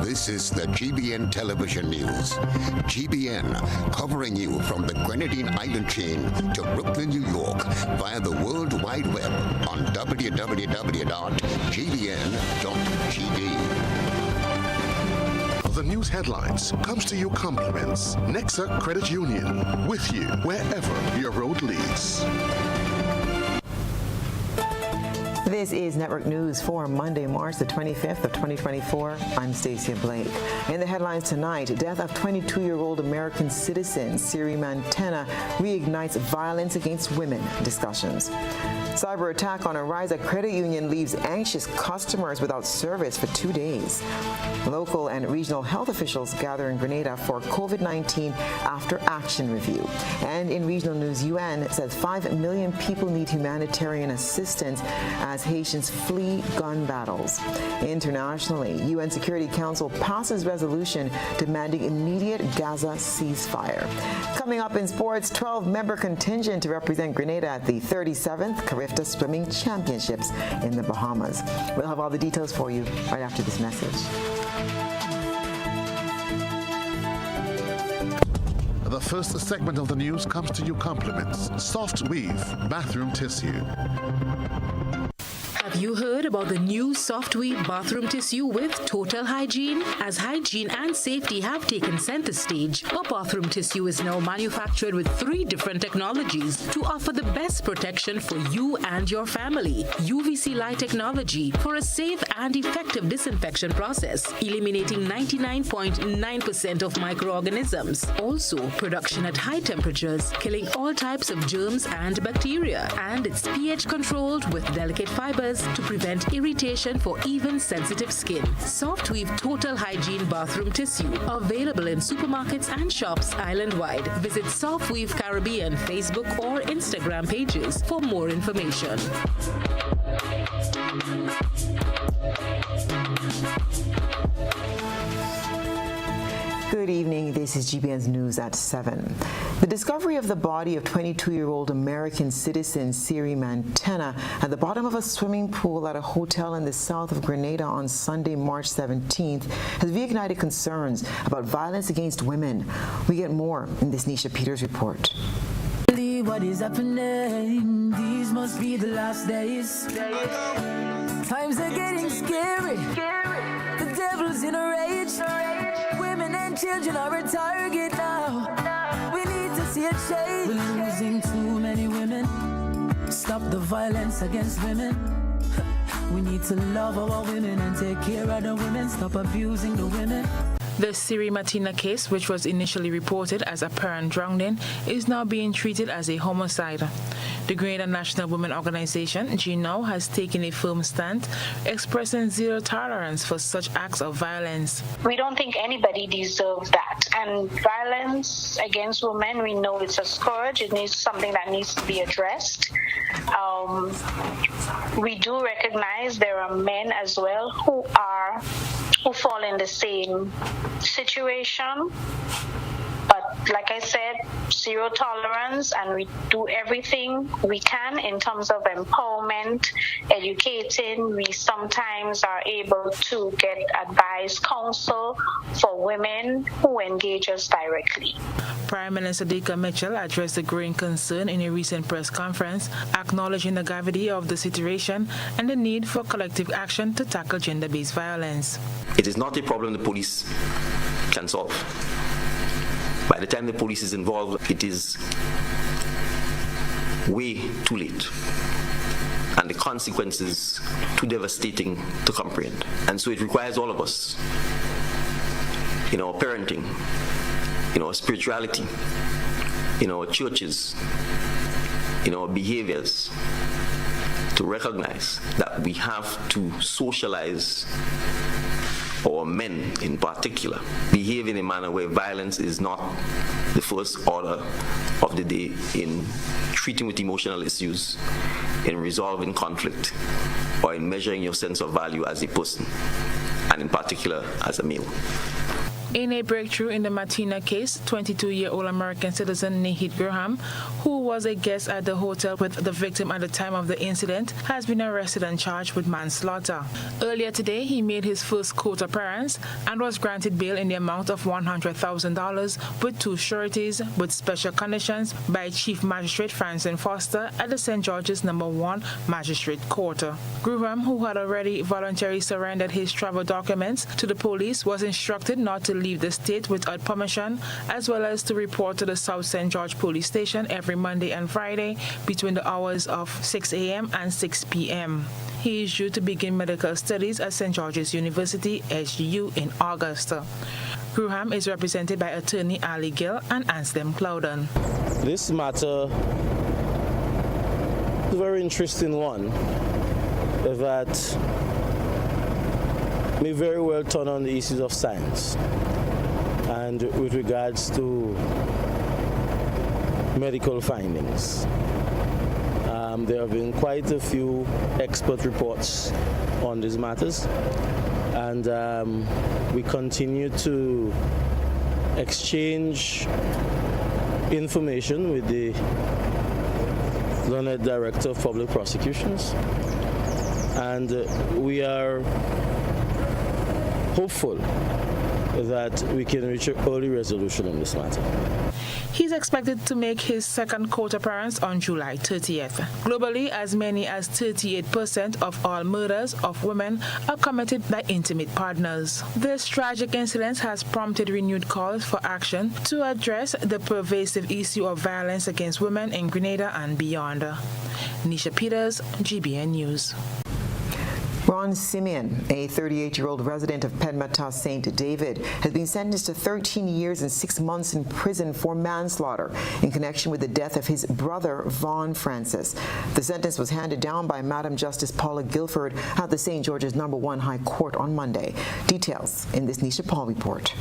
This is the GBN television news. GBN, covering you from the Grenadine Island chain to Brooklyn, New York, via the World Wide Web on www.gbn.gd. The news headlines comes to you compliments Nexa Credit Union, with you wherever your road leads. This is Network News for Monday, March the 25th of 2024. I'm Stasia Blake. In the headlines tonight, death of 22-year-old American citizen Siri Mantena reignites violence against women discussions. Cyber attack on a rise at credit union leaves anxious customers without service for 2 days. Local and regional health officials gather in Grenada for COVID-19 after action review. And in regional news, UN says 5 million people need humanitarian assistance as Haitians flee gun battles. Internationally, UN Security Council passes resolution demanding immediate Gaza ceasefire. Coming up in sports, 12-member contingent to represent Grenada at the 37th Carifta Swimming Championships in the Bahamas. We'll have all the details for you right after this message. The first segment of the news comes to you compliments Soft Weave Bathroom Tissue. Have you heard about the new Soft Weave bathroom tissue with total hygiene? As hygiene and safety have taken center stage, our bathroom tissue is now manufactured with 3 different technologies to offer the best protection for you and your family. UVC light technology for a safe and effective disinfection process, eliminating 99.9% of microorganisms. Also, production at high temperatures, killing all types of germs and bacteria. And it's pH controlled with delicate fibers to prevent irritation for even sensitive skin. Soft Weave Total Hygiene Bathroom Tissue, available in supermarkets and shops island-wide. Visit Soft Weave Caribbean Facebook or Instagram pages for more information. Good evening. This is GBN's News at 7. The discovery of the body of 22-year-old American citizen Siri Mantena at the bottom of a swimming pool at a hotel in the south of Grenada on Sunday, March 17th, has reignited concerns about violence against women. We get more in this Nisha Peters report. What is happening? These must be the last days. Times are getting scary. The devil's in a rage. Women and children are a target now. We need to see a change. We're losing too many women. Stop the violence against women. We need to love our women and take care of the women. Stop abusing the women. The Siri Mantena case, which was initially reported as apparent drowning, is now being treated as a homicide. The Grenada National Women Organization, GNOW, has taken a firm stand, expressing zero tolerance for such acts of violence. We don't think anybody deserves that. And violence against women, we know it's a scourge. It needs something that needs to be addressed. We do recognize there are men as well who fall in the same situation. But like I said, zero tolerance, and we do everything we can in terms of empowerment, educating. We sometimes are able to get advice, counsel for women who engage us directly. Prime Minister Dika Mitchell addressed the growing concern in a recent press conference, acknowledging the gravity of the situation and the need for collective action to tackle gender-based violence. It is not a problem the police can solve. By the time the police is involved, it is way too late. And the consequences too devastating to comprehend. And so it requires all of us, in our parenting, in our spirituality, in our churches, in our behaviors, to recognize that we have to socialize our men in particular, behave in a manner where violence is not the first order of the day in treating with emotional issues, in resolving conflict, or in measuring your sense of value as a person, and in particular as a male. In a breakthrough in the Martina case, 22-year-old American citizen Nahid Graham, who was a guest at the hotel with the victim at the time of the incident, has been arrested and charged with manslaughter. Earlier today, he made his first court appearance and was granted bail in the amount of $100,000 with 2 sureties with special conditions by Chief Magistrate Francine Foster at the St. George's No. 1 Magistrate Court. Graham, who had already voluntarily surrendered his travel documents to the police, was instructed not to leave the state without permission, as well as to report to the South St. George Police Station every Monday and Friday between the hours of 6 a.m. and 6 p.m. He is due to begin medical studies at St. George's University, SGU, in August. Graham is represented by attorney Ali Gill and Anselm Clouden. This matter is a very interesting one that may very well turn on the issues of science and with regards to medical findings. There have been quite a few expert reports on these matters, and we continue to exchange information with the learned Director of Public Prosecutions, and we are hopeful that we can reach an early resolution on this matter. He's expected to make his second court appearance on July 30th. Globally, as many as 38% of all murders of women are committed by intimate partners. This tragic incident has prompted renewed calls for action to address the pervasive issue of violence against women in Grenada and beyond. Nisha Peters, GBN News. Ron Simeon, a 38-year-old resident of Pedmata, St. David, has been sentenced to 13 years and 6 months in prison for manslaughter in connection with the death of his brother, Vaughn Francis. The sentence was handed down by Madam Justice Paula Guilford at the St. George's No. 1 High Court on Monday. Details in this Nisha Paul report.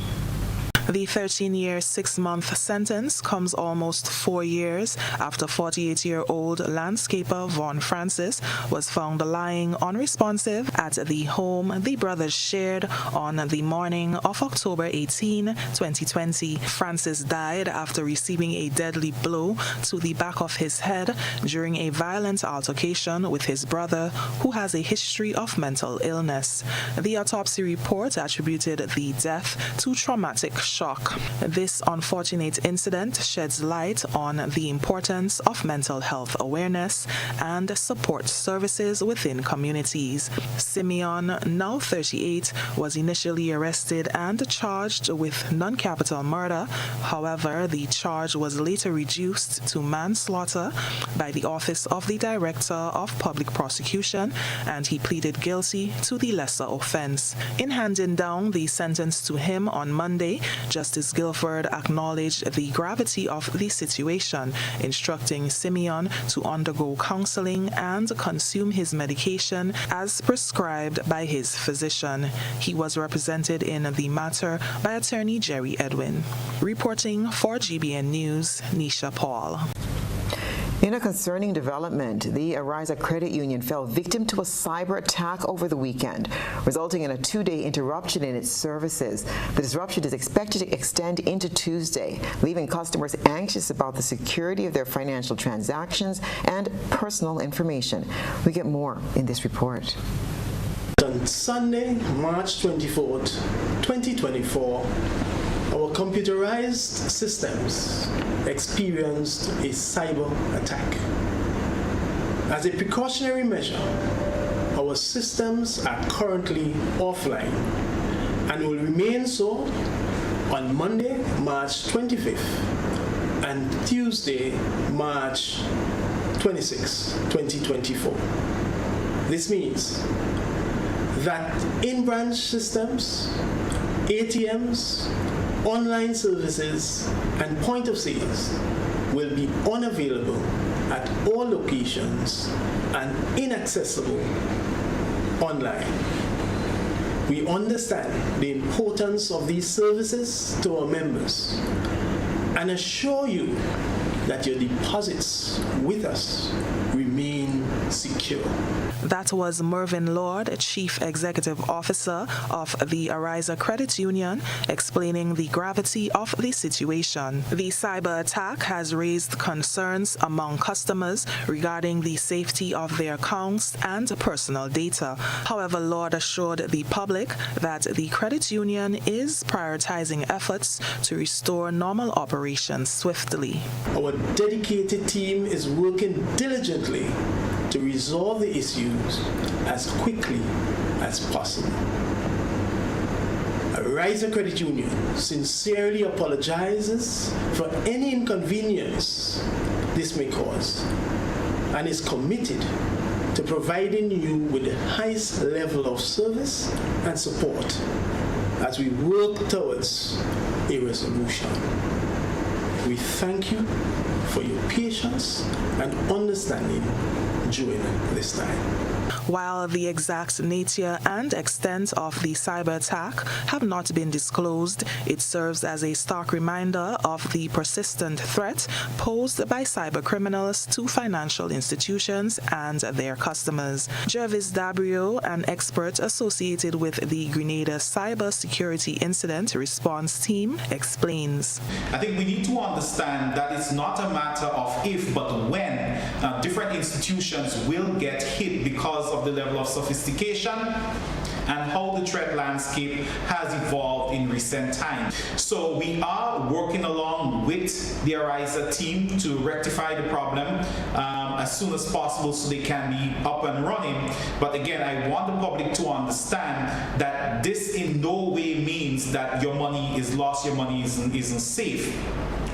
The 13-year, 6-month sentence comes almost 4 years after 48-year-old landscaper Vaughn Francis was found lying unresponsive at the home the brothers shared on the morning of October 18, 2020. Francis died after receiving a deadly blow to the back of his head during a violent altercation with his brother, who has a history of mental illness. The autopsy report attributed the death to traumatic shock. This unfortunate incident sheds light on the importance of mental health awareness and support services within communities. Simeon, now 38, was initially arrested and charged with non-capital murder. However, the charge was later reduced to manslaughter by the Office of the Director of Public Prosecution, and he pleaded guilty to the lesser offense. In handing down the sentence to him on Monday, Justice Guilford acknowledged the gravity of the situation, instructing Simeon to undergo counseling and consume his medication as prescribed by his physician. He was represented in the matter by attorney Jerry Edwin. Reporting for GBN News, Nisha Paul. In a concerning development, the Ariza Credit Union fell victim to a cyber attack over the weekend, resulting in a 2-day interruption in its services. The disruption is expected to extend into Tuesday, leaving customers anxious about the security of their financial transactions and personal information. We get more in this report. On Sunday, March 24th, 2024, our computerized systems experienced a cyber attack. As a precautionary measure, our systems are currently offline and will remain so on Monday, March 25th and Tuesday, March 26, 2024. This means that in-branch systems, ATMs, online services, and point of sales will be unavailable at all locations and inaccessible online. We understand the importance of these services to our members and assure you that your deposits with us remain secure. That was Mervyn Lord, Chief Executive Officer of the Ariza Credit Union, explaining the gravity of the situation. The cyber attack has raised concerns among customers regarding the safety of their accounts and personal data. However, Lord assured the public that the credit union is prioritizing efforts to restore normal operations swiftly. Our dedicated team is working diligently to resolve the issues as quickly as possible. Ariza Credit Union sincerely apologizes for any inconvenience this may cause and is committed to providing you with the highest level of service and support as we work towards a resolution. We thank you for your patience and understanding during this time. While the exact nature and extent of the cyber attack have not been disclosed, it serves as a stark reminder of the persistent threat posed by cyber criminals to financial institutions and their customers. Jervis Dabrio, an expert associated with the Grenada Cyber Security Incident Response Team, explains. I think we need to understand that it's not a matter of if, but when different institutions will get hit because of the level of sophistication and how the threat landscape has evolved in recent times. So we are working along with the Ariza team to rectify the problem as soon as possible so they can be up and running. But again, I want the public to understand that this in no way means that your money is lost, your money isn't safe.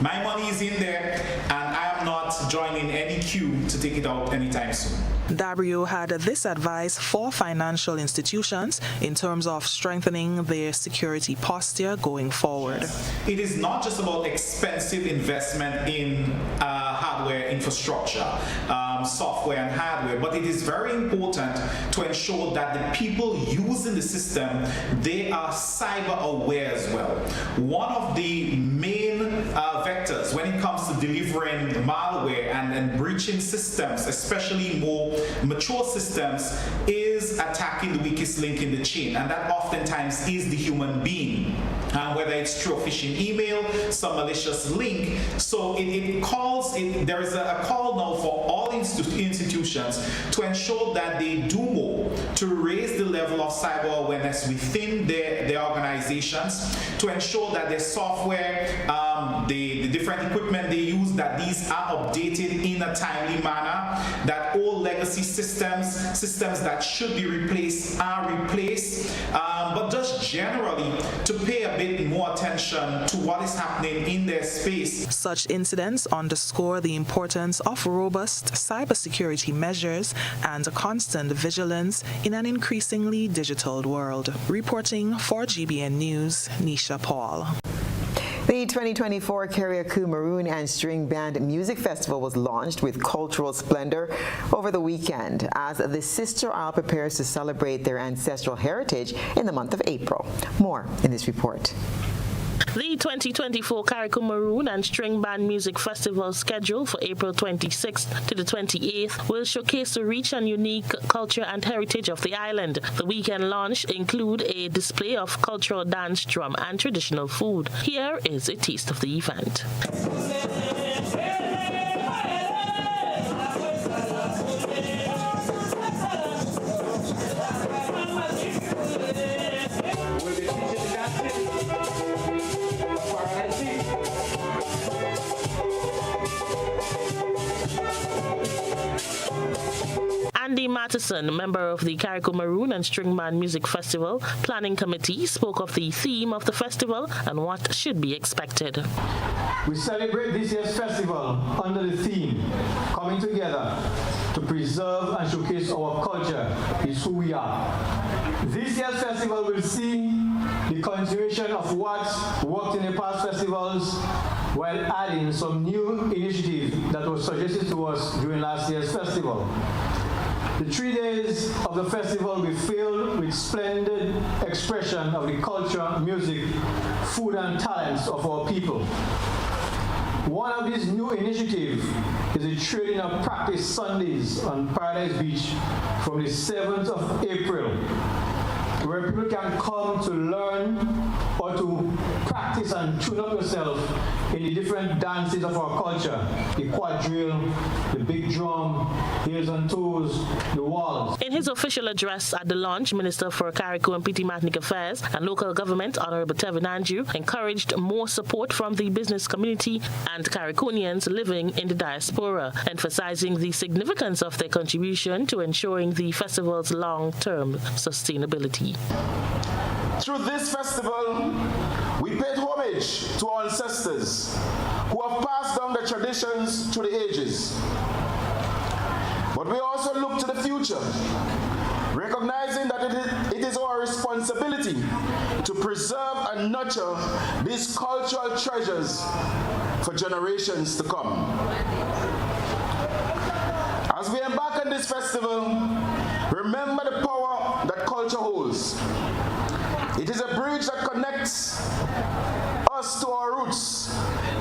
My money is in there, and I am not joining any queue to take it out anytime soon. Dabrio had this advice for financial institutions in terms of strengthening their security posture going forward. It is not just about expensive investment in hardware infrastructure, software and hardware, but it is very important to ensure that the people using the system, they are cyber aware as well. One of the main vectors when it comes to delivering malware and breaching systems, especially more mature systems, is attacking the weakest link in the chain, and that oftentimes is the human being. Whether it's through a phishing email, some malicious link. So there is a call now for all institutions to ensure that they do more to raise the level of cyber awareness within their organizations, to ensure that their software, the different equipment they use, that these are updated in a timely manner, that all legacy systems that should be replaced are replaced, but just generally to pay a bit more attention to what is happening in their space. Such incidents underscore the importance of robust cybersecurity measures and constant vigilance in an increasingly digital world. Reporting for GBN News, Nisha Paul. The 2024 Carriacou Maroon and String Band Music Festival was launched with cultural splendor over the weekend as the Sister Isle prepares to celebrate their ancestral heritage in the month of April. More in this report. The 2024 Carriacou Maroon and String Band Music Festival, scheduled for April 26th to the 28th, will showcase the rich and unique culture and heritage of the island. The weekend launch include a display of cultural dance, drum, and traditional food. Here is a taste of the event. Andy Matheson, member of the Carriacou Maroon and String Band Music Festival Planning Committee, spoke of the theme of the festival and what should be expected. We celebrate this year's festival under the theme, coming together to preserve and showcase our culture is who we are. This year's festival will see the continuation of what worked in the past festivals while adding some new initiatives that were suggested to us during last year's festival. The 3 days of the festival will be filled with splendid expression of the culture, music, food, and talents of our people. One of these new initiatives is the training of practice Sundays on Paradise Beach from the 7th of April, where people can come to learn or to practice and tune up yourself in the different dances of our culture, the quadrille, the big drum, heels and toes, the waltz. In his official address at the launch, Minister for Carriacou and Petite Martinique Affairs and Local Government, Honorable Tevin Andrew, encouraged more support from the business community and Carriaconians living in the diaspora, emphasizing the significance of their contribution to ensuring the festival's long-term sustainability. Through this festival, we paid homage to our ancestors who have passed down the traditions through the ages. But we also look to the future, recognizing that it is our responsibility to preserve and nurture these cultural treasures for generations to come. As we embark on this festival, remember the power that culture holds. It is a bridge that connects us to our roots,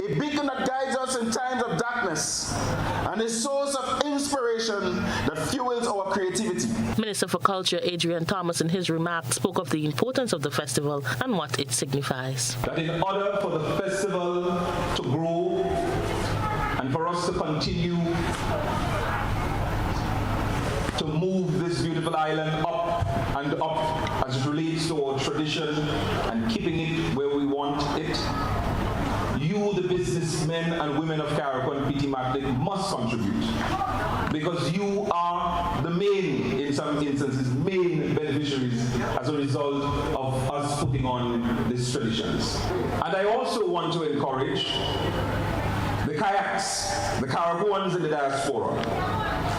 a beacon that guides us in times of darkness, and a source of inspiration that fuels our creativity. Minister for Culture Adrian Thomas in his remarks spoke of the importance of the festival and what it signifies. That in order for the festival to grow and for us to continue to move this beautiful island up and up as it relates to our tradition and keeping it where we want it, you, the businessmen and women of Carriacou and Petite Martinique, must contribute, because you are the main, in some instances, main beneficiaries as a result of us putting on these traditions. And I also want to encourage the kayaks, the Carriacouans in the diaspora,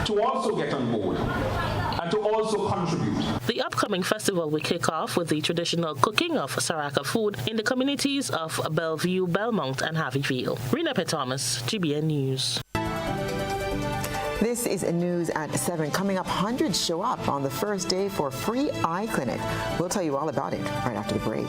to also get on board and to also contribute. The upcoming festival will kick off with the traditional cooking of Saraka food in the communities of Bellevue, Belmont, and Harveyville. Rena P. Thomas, GBN News. This is news at 7. Coming up, hundreds show up on the first day for free eye clinic. We'll tell you all about it right after the break.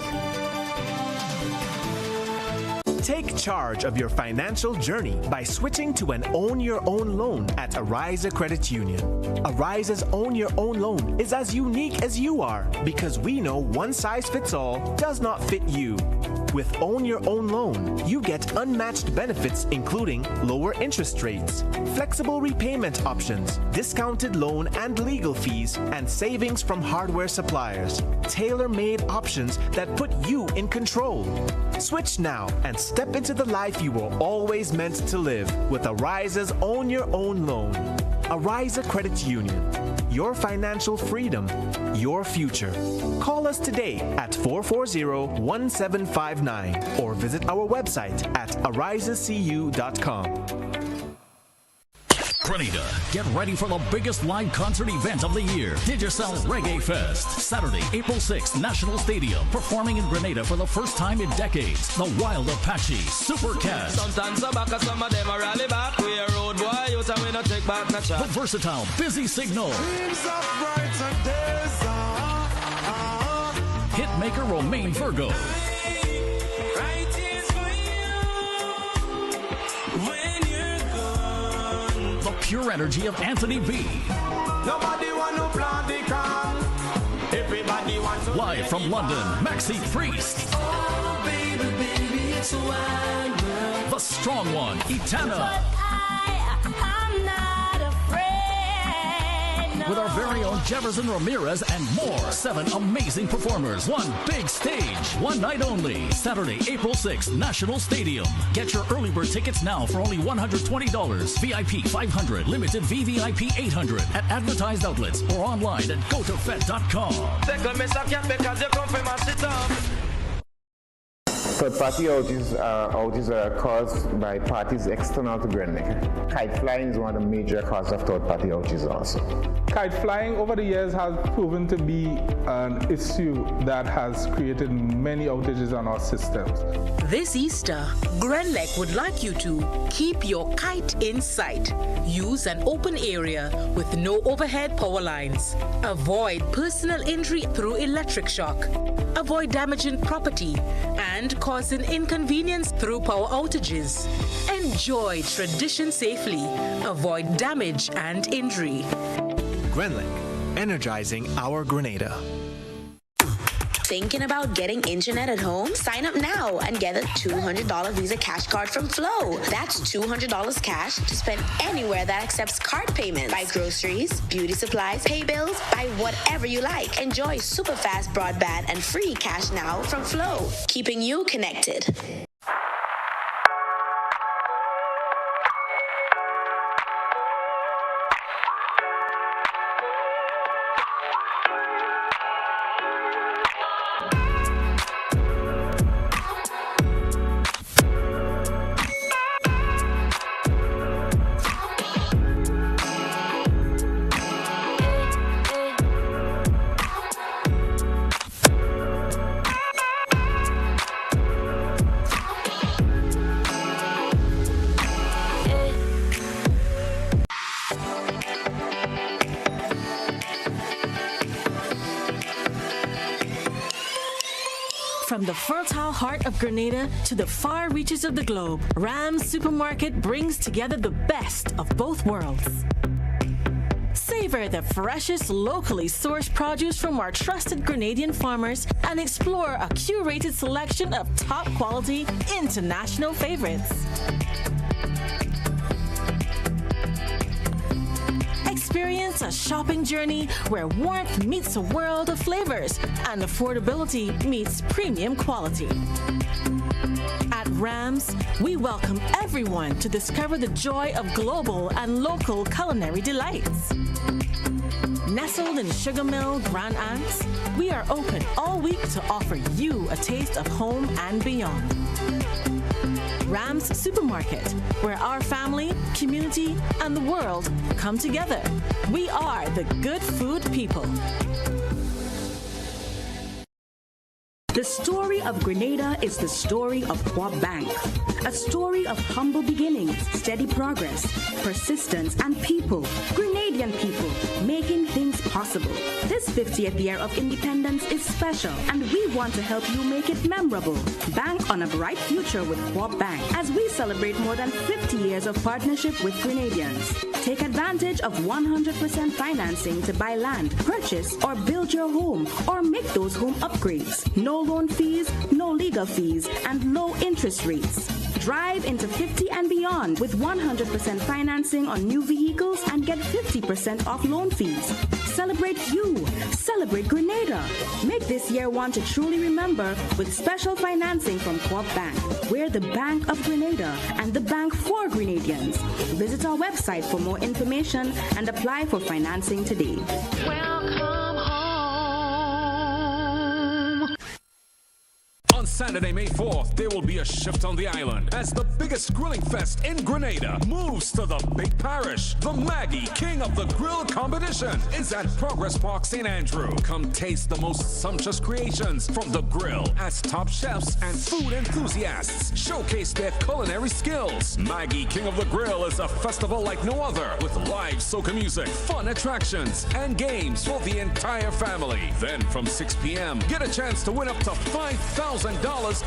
Take charge of your financial journey by switching to an Own Your Own loan at Arise Credit Union. Arise's Own Your Own loan is as unique as you are, because we know one size fits all does not fit you. With Own Your Own loan, you get unmatched benefits including lower interest rates, flexible repayment options, discounted loan and legal fees, and savings from hardware suppliers. Tailor-made options that put you in control. Switch now and step into the life you were always meant to live with Arise's Own Your Own loan. Arise Credit Union. Your financial freedom, your future. Call us today at 440-1759 or visit our website at arisescu.com. Grenada, get ready for the biggest live concert event of the year, Digicel Reggae Fest. Saturday, April 6th, National Stadium. Performing in Grenada for the first time in decades, the Wild Apache Supercast. Sometimes some of them are rally back. We are road boy, you say we not take back no chat. The versatile Busy Signal. Hitmaker Romain Virgo. The pure energy of Anthony B. Nobody want to plant the can. Everybody wants to. Live from London, Maxi Priest. Oh, baby, baby, it's a wild world. The strong one, Etana. I'm not afraid. No. With our very own Jefferson Ramirez and more. 7 amazing performers, one big stage, one night only. Saturday, April 6th, National Stadium. Get your early bird tickets now for only $120. VIP $500, limited VVIP $800 at advertised outlets or online at gotofed.com. Take a miss, I can't because you come from my sit up. Third-party outages are caused by parties external to Grenada. Kite flying is one of the major causes of third-party outages also. Kite flying over the years has proven to be an issue that has created many outages on our systems. This Easter, Grenlec would like you to keep your kite in sight. Use an open area with no overhead power lines. Avoid personal injury through electric shock. Avoid damaging property and causing inconvenience through power outages. Enjoy tradition safely. Avoid damage and injury. Grenlink, energizing our Grenada. Thinking about getting internet at home? Sign up now and get a $200 Visa cash card from Flow. That's $200 cash to spend anywhere that accepts card payments. Buy groceries, beauty supplies, pay bills, buy whatever you like. Enjoy super fast broadband and free cash now from Flow, keeping you connected. From the fertile heart of Grenada to the far reaches of the globe, Rams Supermarket brings together the best of both worlds. Savor the freshest, locally sourced produce from our trusted Grenadian farmers and explore a curated selection of top-quality international favorites. Experience a shopping journey where warmth meets a world of flavors and affordability meets premium quality. At Rams, we welcome everyone to discover the joy of global and local culinary delights. Nestled in Sugar Mill, Grand Anse, we are open all week to offer you a taste of home and beyond. Rams Supermarket, where our family, community, and the world come together. We are the good food people. The story of Grenada is the story of Quab Bank, a story of humble beginnings, steady progress, persistence, and people, Grenadian people, making things possible. This 50th year of independence is special, and we want to help you make it memorable. Bank on a bright future with Quab Bank as we celebrate more than 50 years of partnership with Grenadians. Take advantage of 100% financing to buy land, purchase, or build your home, or make those home upgrades. No loan fees, no legal fees, and low interest rates. Drive into 50 and beyond with 100% financing on new vehicles and get 50% off loan fees. Celebrate you. Celebrate Grenada. Make this year one to truly remember with special financing from Quab Bank. We're the Bank of Grenada and the bank for Grenadians. Visit our website for more information and apply for financing today. Welcome home. On Saturday, May 4th, there will be a shift on the island as the biggest grilling fest in Grenada moves to the big parish. The Maggie King of the Grill competition is at Progress Park, St. Andrew. Come taste the most sumptuous creations from the grill as top chefs and food enthusiasts showcase their culinary skills. Maggie King of the Grill is a festival like no other with live soca music, fun attractions, and games for the entire family. Then from 6 p.m., get a chance to win up to $5,000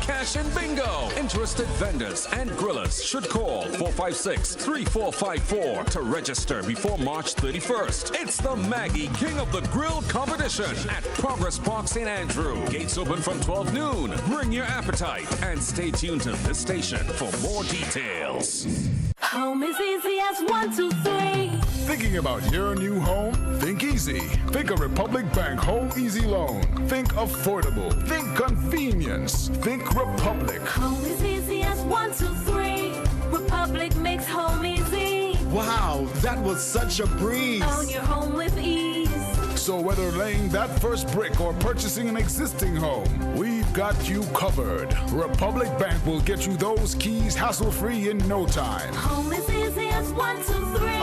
cash in bingo. Interested vendors and grillers should call 456-3454 to register before March 31st. It's the Maggie King of the Grill competition at Progress Park, St. Andrew. Gates open from 12 noon. Bring your appetite and stay tuned to this station for more details. Home is easy as 1, 2, 3. Thinking about your new home? Think easy. Think a Republic Bank Home Easy Loan. Think affordable. Think convenience. Think Republic. Home is easy as 1, 2, 3. Republic makes home easy. Wow, that was such a breeze. Own your home with ease. So whether laying that first brick or purchasing an existing home, we've got you covered. Republic Bank will get you those keys hassle-free in no time. Home is easy as 1, 2, 3.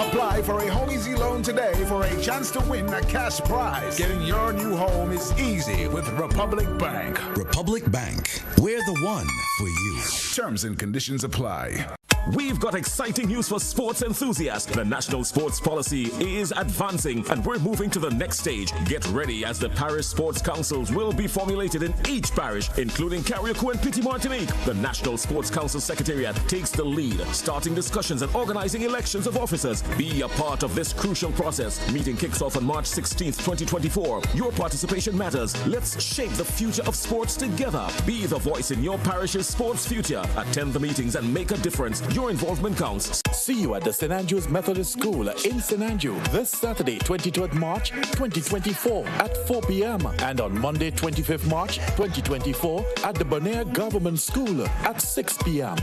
Apply for a Home Easy Loan today for a chance to win a cash prize. Getting your new home is easy with Republic Bank. Republic Bank, we're the one for you. Terms and conditions apply. We've got exciting news for sports enthusiasts. The National Sports Policy is advancing and we're moving to the next stage. Get ready as the parish sports councils will be formulated in each parish, including Carriacou and Petit Martinique. The National Sports Council Secretariat takes the lead, starting discussions and organizing elections of officers. Be a part of this crucial process. Meeting kicks off on March 16th, 2024. Your participation matters. Let's shape the future of sports together. Be the voice in your parish's sports future. Attend the meetings and make a difference. Your involvement counts. See you at the St. Andrew's Methodist School in St. Andrew this Saturday, 23rd March 2024 at 4 p.m. and on Monday, 25th March 2024 at the Bonaire Government School at 6 p.m.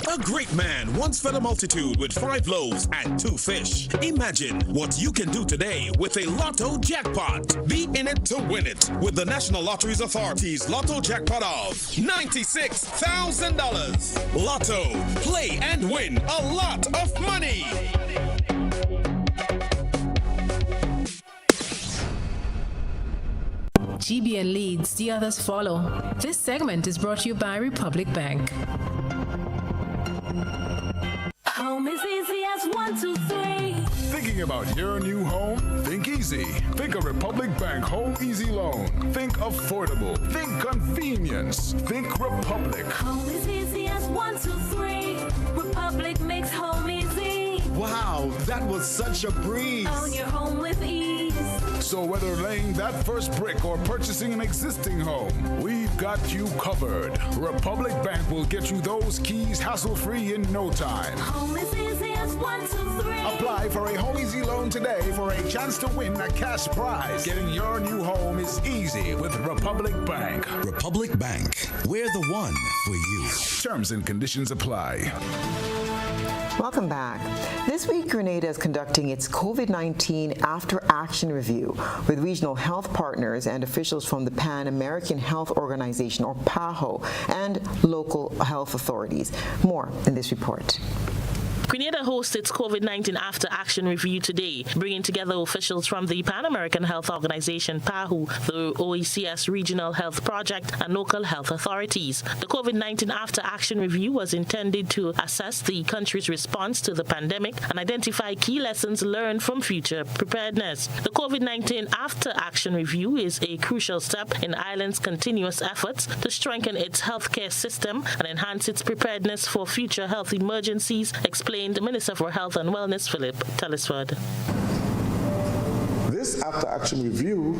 A great man once fed a multitude with 5 loaves and 2 fish. Imagine what you can do today with a Lotto jackpot. Be in it to win it with the National Lotteries Authority's Lotto jackpot of $96,000. Lotto. Play and win a lot of money. GBN leads, the others follow. This segment is brought to you by Republic Bank. Home is easy as 1, 2, 3. Thinking about your new home? Think easy. Think of Republic Bank Home Easy Loan. Think affordable. Think convenience. Think Republic. Home is easy as 1, 2, 3. Republic makes home easy. Wow, that was such a breeze. Own your home with ease. So whether laying that first brick or purchasing an existing home, we've got you covered. Republic Bank will get you those keys hassle-free in no time. Home is easy as 1, 2, 3. Apply for a Home Easy Loan today for a chance to win a cash prize. Getting your new home is easy with Republic Bank. Republic Bank, we're the one for you. Terms and conditions apply. Welcome back. This week, Grenada is conducting its COVID-19 After Action Review with regional health partners and officials from the Pan American Health Organization, or PAHO, and local health authorities. More in this report. Grenada hosts its COVID-19 After Action Review today, bringing together officials from the Pan American Health Organization, PAHO, the OECS Regional Health Project, and local health authorities. The COVID-19 After Action Review was intended to assess the country's response to the pandemic and identify key lessons learned from future preparedness. The COVID-19 After Action Review is a crucial step in Ireland's continuous efforts to strengthen its healthcare system and enhance its preparedness for future health emergencies, explained Minister for Health and Wellness Philip Tellisford. This After Action Review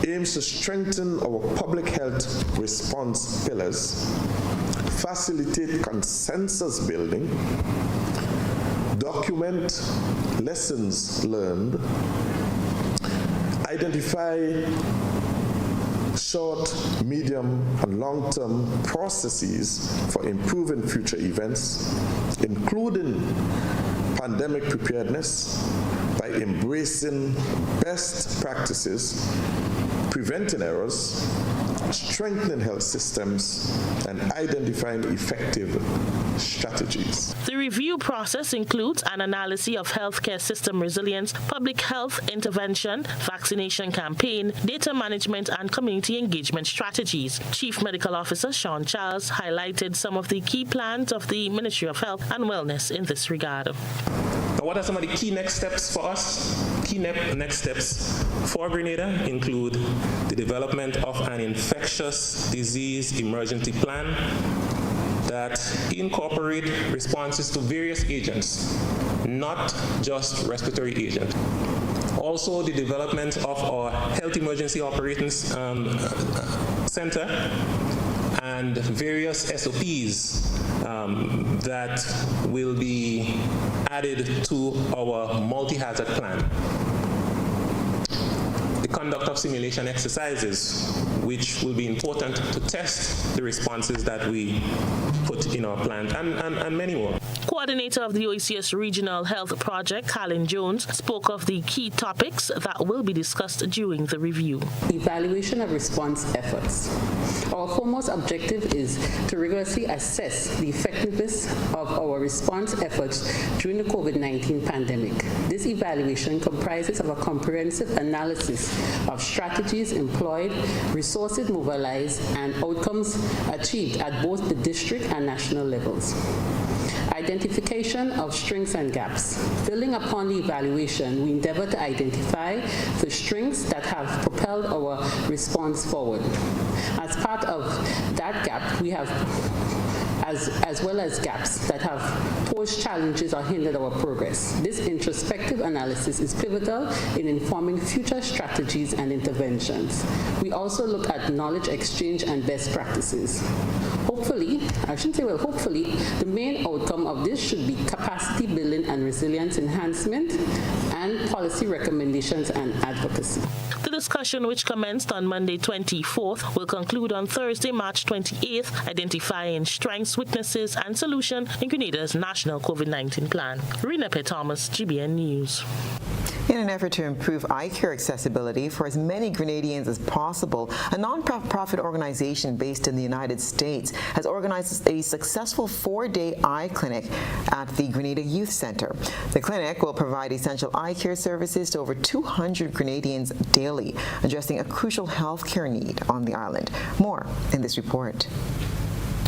aims to strengthen our public health response pillars, facilitate consensus building, document lessons learned, identify short, medium, and long-term processes for improving future events, including pandemic preparedness by embracing best practices, preventing errors, strengthening health systems, and identifying effective strategies. The review process includes an analysis of healthcare system resilience, public health intervention, vaccination campaign, data management, and community engagement strategies. Chief Medical Officer Sean Charles highlighted some of the key plans of the Ministry of Health and Wellness in this regard. Now, what are some of the key next steps for us? Key next steps for Grenada include the development of an infectious disease emergency plan that incorporate responses to various agents, not just respiratory agents. Also, the development of our Health Emergency Operations Center and various SOPs that will be added to our multi-hazard plan. The conduct of simulation exercises, which will be important to test the responses that we put in our plan, and many more. Coordinator of the OECS Regional Health Project, Colin Jones, spoke of the key topics that will be discussed during the review. Evaluation of response efforts. Our foremost objective is to rigorously assess the effectiveness of our response efforts during the COVID-19 pandemic. This evaluation comprises of a comprehensive analysis of strategies employed, resources mobilized, and outcomes achieved at both the district and national levels. Identification of strengths and gaps. Building upon the evaluation, we endeavor to identify the strengths that have propelled our response forward. As part of that gap, we have as well as gaps that have posed challenges or hindered our progress. This introspective analysis is pivotal in informing future strategies and interventions. We also look at knowledge exchange and best practices. Hopefully, the main outcome of this should be capacity building and resilience enhancement and policy recommendations and advocacy. The discussion, which commenced on Monday 24th, will conclude on Thursday, March 28th, identifying strengths, weaknesses, and solutions in Grenada's national COVID-19 plan. Rena P. Thomas, GBN News. In an effort to improve eye care accessibility for as many Grenadians as possible, a non-profit organization based in the United States has organized a successful 4-day eye clinic at the Grenada Youth Center. The clinic will provide essential eye care services to over 200 Grenadians daily, addressing a crucial health care need on the island. More in this report.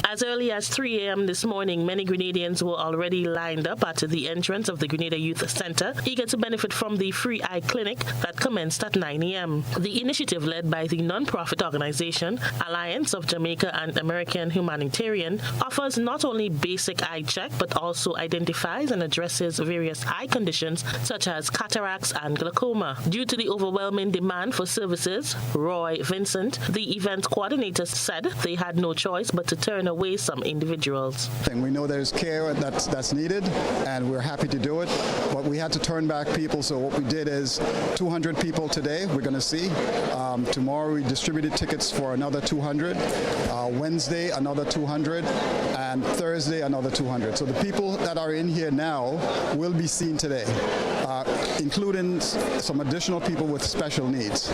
As early as 3 a.m. this morning, many Grenadians were already lined up at the entrance of the Grenada Youth Center, eager to benefit from the free eye clinic that commenced at 9 a.m. The initiative, led by the non-profit organization Alliance of Jamaica and American Humanitarian, offers not only basic eye check but also identifies and addresses various eye conditions such as cataracts and glaucoma. Due to the overwhelming demand for services, Roy Vincent, the event coordinator, said they had no choice but to turn away some individuals. And we know there's care that's needed, and we're happy to do it, but we had to turn back people, so what we did is 200 people today we're going to see. Tomorrow we distributed tickets for another 200, Wednesday another 200, and Thursday another 200. So the people that are in here now will be seen today, including some additional people with special needs.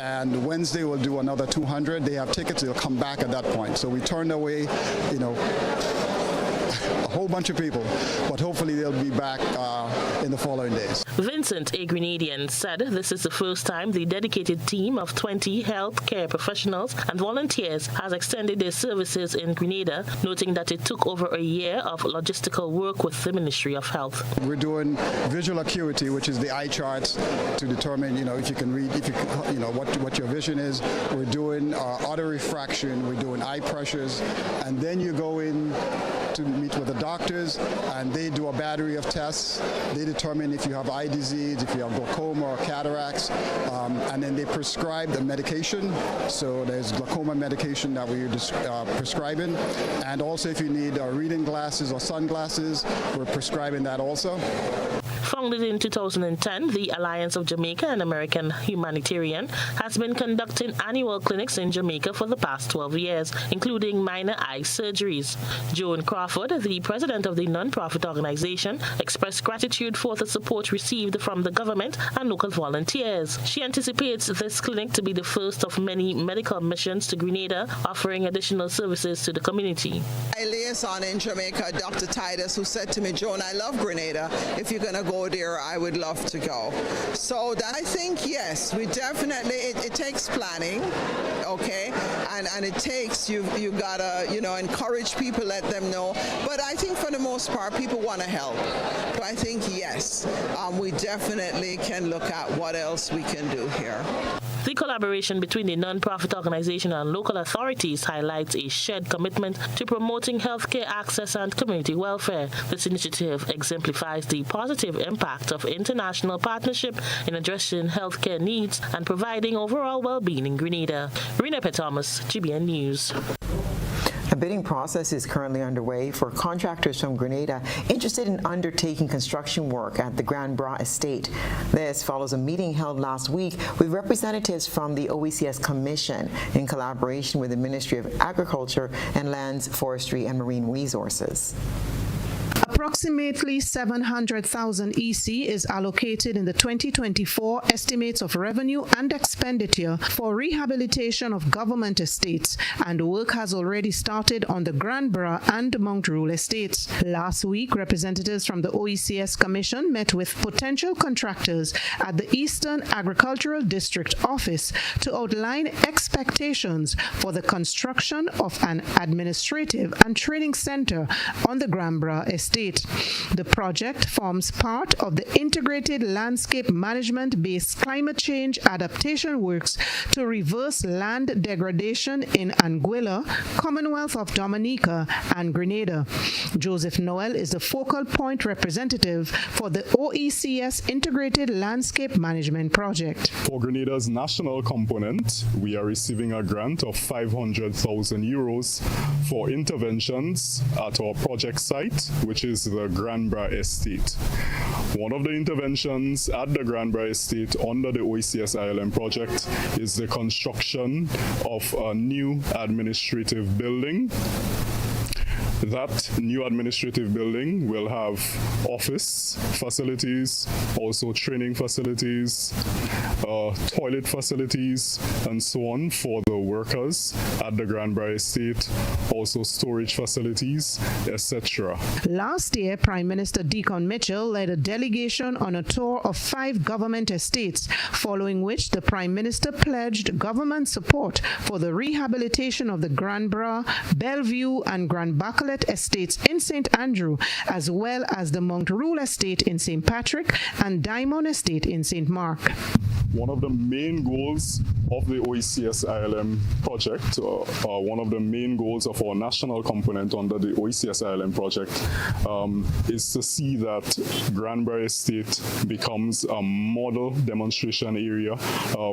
And Wednesday we'll do another 200. They have tickets, they'll come back at that point. So we turned away, a whole bunch of people, but hopefully they'll be back in the following days. Vincent, a Grenadian, said this is the first time the dedicated team of 20 health care professionals and volunteers has extended their services in Grenada, noting that it took over a year of logistical work with the Ministry of Health. We're doing visual acuity, which is the eye charts to determine, if you can read, what your vision is. We're doing auto refraction, we're doing eye pressures, and then you go in to meet with the doctors, and they do a battery of tests. They determine if you have eye disease, if you have glaucoma or cataracts, and then they prescribe the medication. So there's glaucoma medication that we're prescribing, and also if you need reading glasses or sunglasses, we're prescribing that also. Founded in 2010, the Alliance of Jamaica and American Humanitarian has been conducting annual clinics in Jamaica for the past 12 years, including minor eye surgeries. Joan Crawford, the president of the non-profit organization, expressed gratitude for the support received from the government and local volunteers. She anticipates this clinic to be the first of many medical missions to Grenada, offering additional services to the community. My liaison in Jamaica, Dr. Titus, who said to me, Joan, I love Grenada. If you're going to go there, I would love to go. So I think, yes, we definitely, it takes planning, okay? And it takes, you gotta, encourage people, let them know. But I think for the most part, people want to help. So I think, yes, we definitely can look at what else we can do here. The collaboration between the non-profit organization and local authorities highlights a shared commitment to promoting healthcare access and community welfare. This initiative exemplifies the positive impact of international partnership in addressing healthcare needs and providing overall well-being in Grenada. Rena P. Thomas, GBN News. A bidding process is currently underway for contractors from Grenada interested in undertaking construction work at the Grand Bras estate. This follows a meeting held last week with representatives from the OECS Commission in collaboration with the Ministry of Agriculture and Lands, Forestry and Marine Resources. A Approximately 700,000 EC is allocated in the 2024 estimates of revenue and expenditure for rehabilitation of government estates, and work has already started on the Granborough and Mount Rule estates. Last week, representatives from the OECS Commission met with potential contractors at the Eastern Agricultural District Office to outline expectations for the construction of an administrative and training center on the Granborough estate. The project forms part of the integrated landscape management-based climate change adaptation works to reverse land degradation in Anguilla, Commonwealth of Dominica, and Grenada. Joseph Noel is the focal point representative for the OECS Integrated Landscape Management Project. For Grenada's national component, we are receiving a grant of 500,000 euros for interventions at our project site, which is the Granborough Estate. One of the interventions at the Granborough Estate under the OECS ILM project is the construction of a new administrative building. That new administrative building will have office facilities, also training facilities, toilet facilities, and so on for the workers at the Granborough Estate, also storage facilities, etc. Last year, Prime Minister Deacon Mitchell led a delegation on a tour of 5 government estates, following which the Prime Minister pledged government support for the rehabilitation of the Granborough, Bellevue, and Grand Bacolet estates in St. Andrew, as well as the Mount Rule estate in St. Patrick and Diamond estate in St. Mark. One of the main goals of the OECS ILM project, one of the main goals of our national component under the OECS ILM project, is to see that Granborough Estate becomes a model demonstration area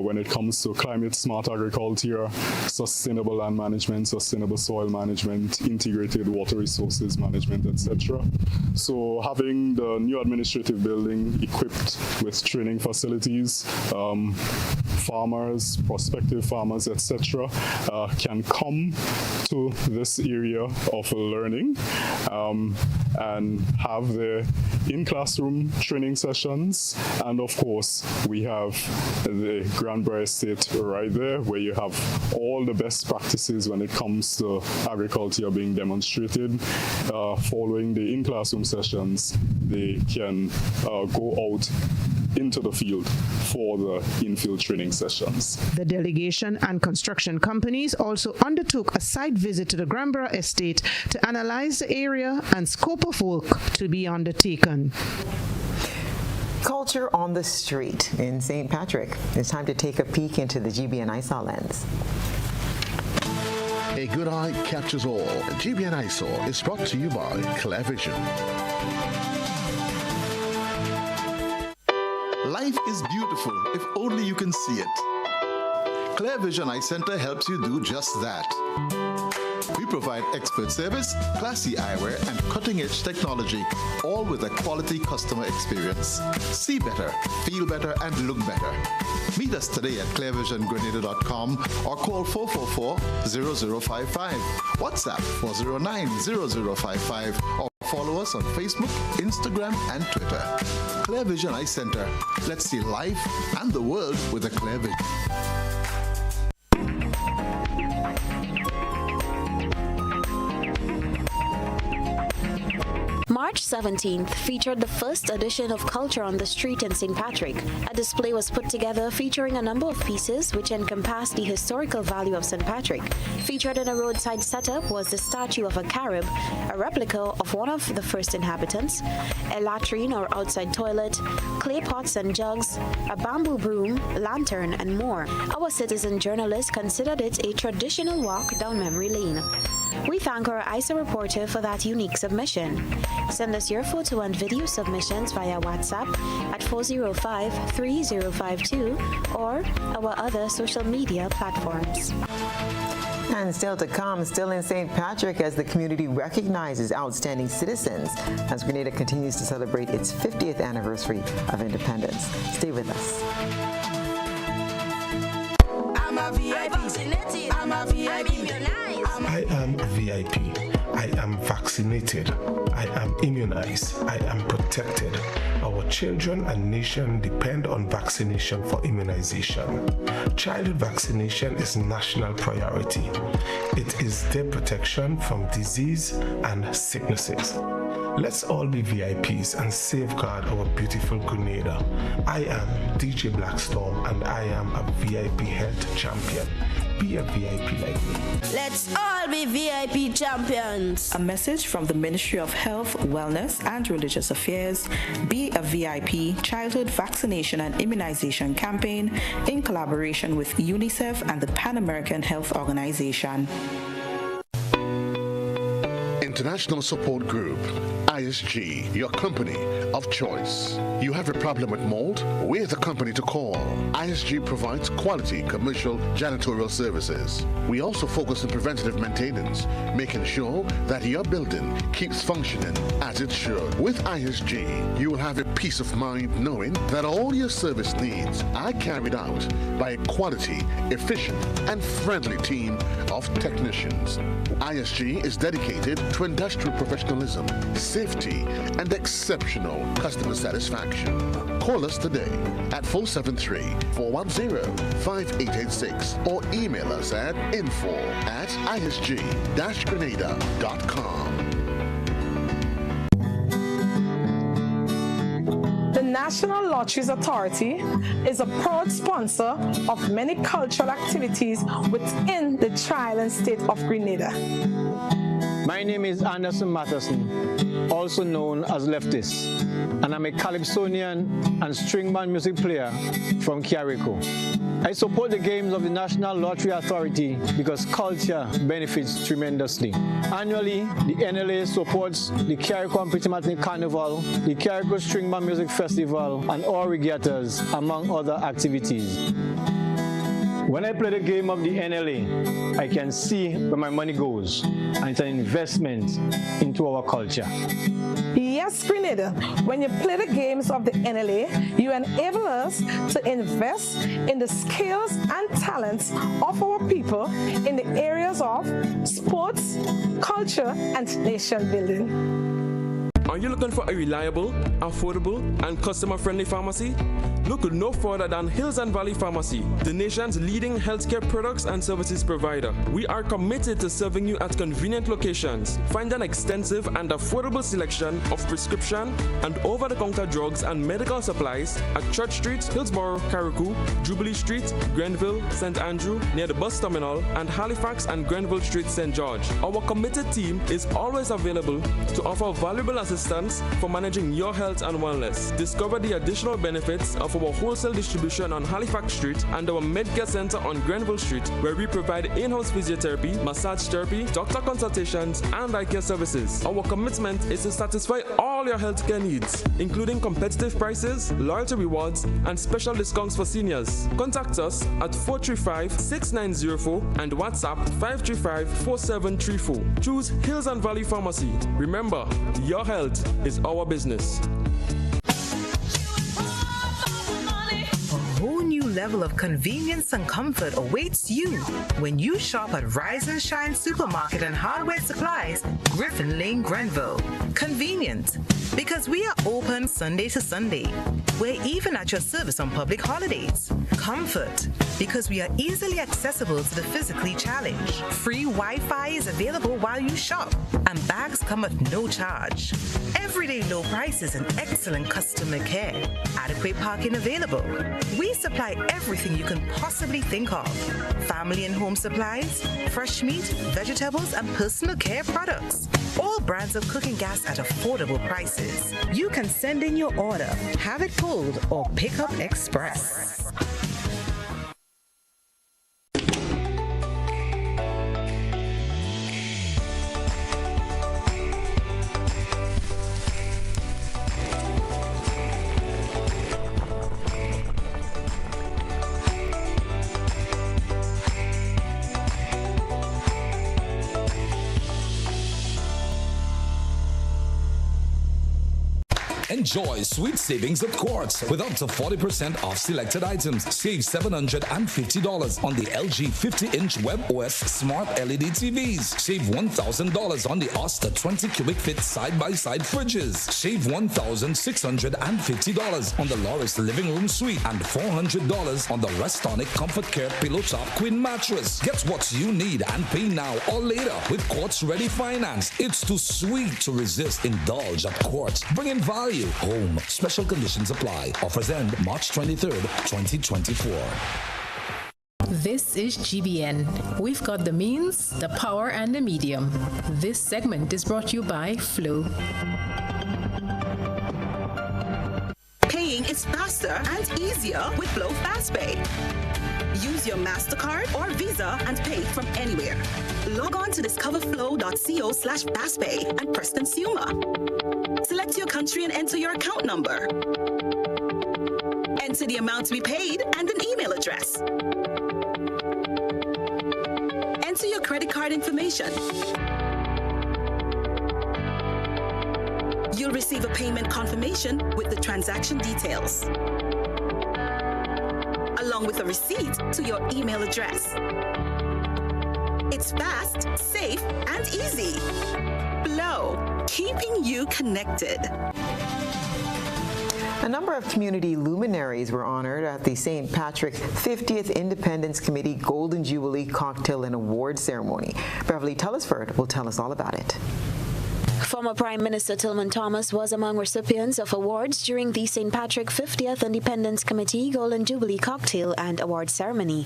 when it comes to climate smart agriculture, sustainable land management, sustainable soil management, integrated water resources management, etc. So having the new administrative building equipped with training facilities, farmers, prospective farmers, etc., can come to this area of learning and have their in-classroom training sessions. And of course, we have the Granborough Estate right there, where you have all the best practices when it comes to agriculture being demonstrated. Following the in-classroom sessions, they can go out into the field for the infield training sessions. The delegation and construction companies also undertook a site visit to the Granborough estate to analyze the area and scope of work to be undertaken. Culture on the street in St. Patrick. It's time to take a peek into the GBN ISOL lens. A good eye catches all. GBN ISOL is brought to you by ClearVision. Life is beautiful if only you can see it. ClearVision Eye Center helps you do just that. We provide expert service, classy eyewear, and cutting-edge technology, all with a quality customer experience. See better, feel better, and look better. Meet us today at clearvisiongrenada.com or call 444-0055, WhatsApp 409-0055, or follow us on Facebook, Instagram, and Twitter. ClearVision Eye Center. Let's see life and the world with a clear vision. March 17th featured the first edition of Culture on the Street in St. Patrick. A display was put together featuring a number of pieces which encompass the historical value of St. Patrick. Featured in a roadside setup was the statue of a Carib, a replica of one of the first inhabitants, a latrine or outside toilet, clay pots and jugs, a bamboo broom, lantern, and more. Our citizen journalist considered it a traditional walk down memory lane. We thank our ISA reporter for that unique submission. Send us your photo and video submissions via WhatsApp at 405-3052 or our other social media platforms. And still to come, still in St. Patrick, as the community recognizes outstanding citizens as Grenada continues to celebrate its 50th anniversary of independence. Stay with us. I'm a VIP. I'm a VIP. I am VIP. I am vaccinated. I am immunized. I am protected. Our children and nation depend on vaccination for immunization. Childhood vaccination is national priority. It is their protection from disease and sicknesses. Let's all be VIPs and safeguard our beautiful Grenada. I am DJ Blackstorm and I am a VIP health champion. Be a VIP like me. Let's all be VIP champions. A message from the Ministry of Health, Wellness and Religious Affairs, Be a VIP Childhood Vaccination and Immunization Campaign in collaboration with UNICEF and the Pan American Health Organization. International Support Group, ISG, your company of choice. You have a problem with mold? We're the company to call. ISG provides quality commercial janitorial services. We also focus on preventative maintenance, making sure that your building keeps functioning as it should. With ISG, you will have a peace of mind knowing that all your service needs are carried out by a quality, efficient, and friendly team of technicians. ISG is dedicated to industrial professionalism, safety, and exceptional customer satisfaction. Call us today at 473-410-5886 or email us at info@isg-grenada.com. The National Lotteries Authority is a proud sponsor of many cultural activities within the Tri-Island state of Grenada. My name is Anderson Matheson, also known as Leftis, and I'm a calypsonian and string band music player from Carrico. I support the games of the National Lottery Authority because culture benefits tremendously. Annually, the NLA supports the Carrico and Petit Matinee Carnival, the Carrico String Band Music Festival, and all regattas, among other activities. When I play the game of the NLA, I can see where my money goes, and it's an investment into our culture. Yes, Grenada, when you play the games of the NLA, you enable us to invest in the skills and talents of our people in the areas of sports, culture, and nation building. Are you looking for a reliable, affordable, and customer-friendly pharmacy? Look no further than Hills and Valley Pharmacy, the nation's leading healthcare products and services provider. We are committed to serving you at convenient locations. Find an extensive and affordable selection of prescription and over-the-counter drugs and medical supplies at Church Street, Hillsborough, Carrico, Jubilee Street, Grenville, St. Andrew, near the bus terminal, and Halifax and Grenville Street, St. George. Our committed team is always available to offer valuable assistance for managing your health and wellness. Discover the additional benefits of our wholesale distribution on Halifax Street and our Medcare Center on Grenville Street, where we provide in-house physiotherapy, massage therapy, doctor consultations, and eye care services. Our commitment is to satisfy all your healthcare needs, including competitive prices, loyalty rewards, and special discounts for seniors. Contact us at 435-6904 and WhatsApp 535-4734. Choose Hills and Valley Pharmacy. Remember, your health is our business. A whole new level of convenience and comfort awaits you when you shop at Rise and Shine Supermarket and Hardware Supplies, Griffin Lane, Grenville. Convenient, because we are open Sunday to Sunday. We're even at your service on public holidays. Comfort, because we are easily accessible to the physically challenged. Free Wi-Fi is available while you shop, and bags come at no charge. Everyday low prices and excellent customer care. Adequate parking available. We supply everything you can possibly think of. Family and home supplies, fresh meat, vegetables, and personal care products. All brands of cooking gas at affordable prices. You can send in your order, have it pulled, or pick up express. Enjoy sweet savings at Quartz with up to 40% off selected items. Save $750 on the LG 50-inch WebOS Smart LED TVs. Save $1,000 on the Oster 20 cubic feet side-by-side fridges. Save $1,650 on the Loris living room suite and $400 on the Restonic Comfort Care Pillow Top Queen mattress. Get what you need and pay now or later with Quartz Ready Finance. It's too sweet to resist. Indulge at Quartz. Bringing value home. Special conditions apply. Offers end March 23rd, 2024. This is GBN. We've got the means, the power, and the medium. This segment is brought to you by Flow. Paying is faster and easier with Flow FastPay. Use your MasterCard or Visa and pay from anywhere. Log on to discoverflow.co/fastpay and press Consumer. Select your country and enter your account number. Enter the amount to be paid and an email address. Enter your credit card information. You'll receive a payment confirmation with the transaction details, along with a receipt to your email address. It's fast, safe, and easy. Flow, keeping you connected. A number of community luminaries were honored at the St. Patrick 50th Independence Committee Golden Jubilee Cocktail and Award Ceremony. Beverly Tellisford will tell us all about it. Former Prime Minister Tillman Thomas was among recipients of awards during the St. Patrick 50th Independence Committee Golden Jubilee Cocktail and Award Ceremony.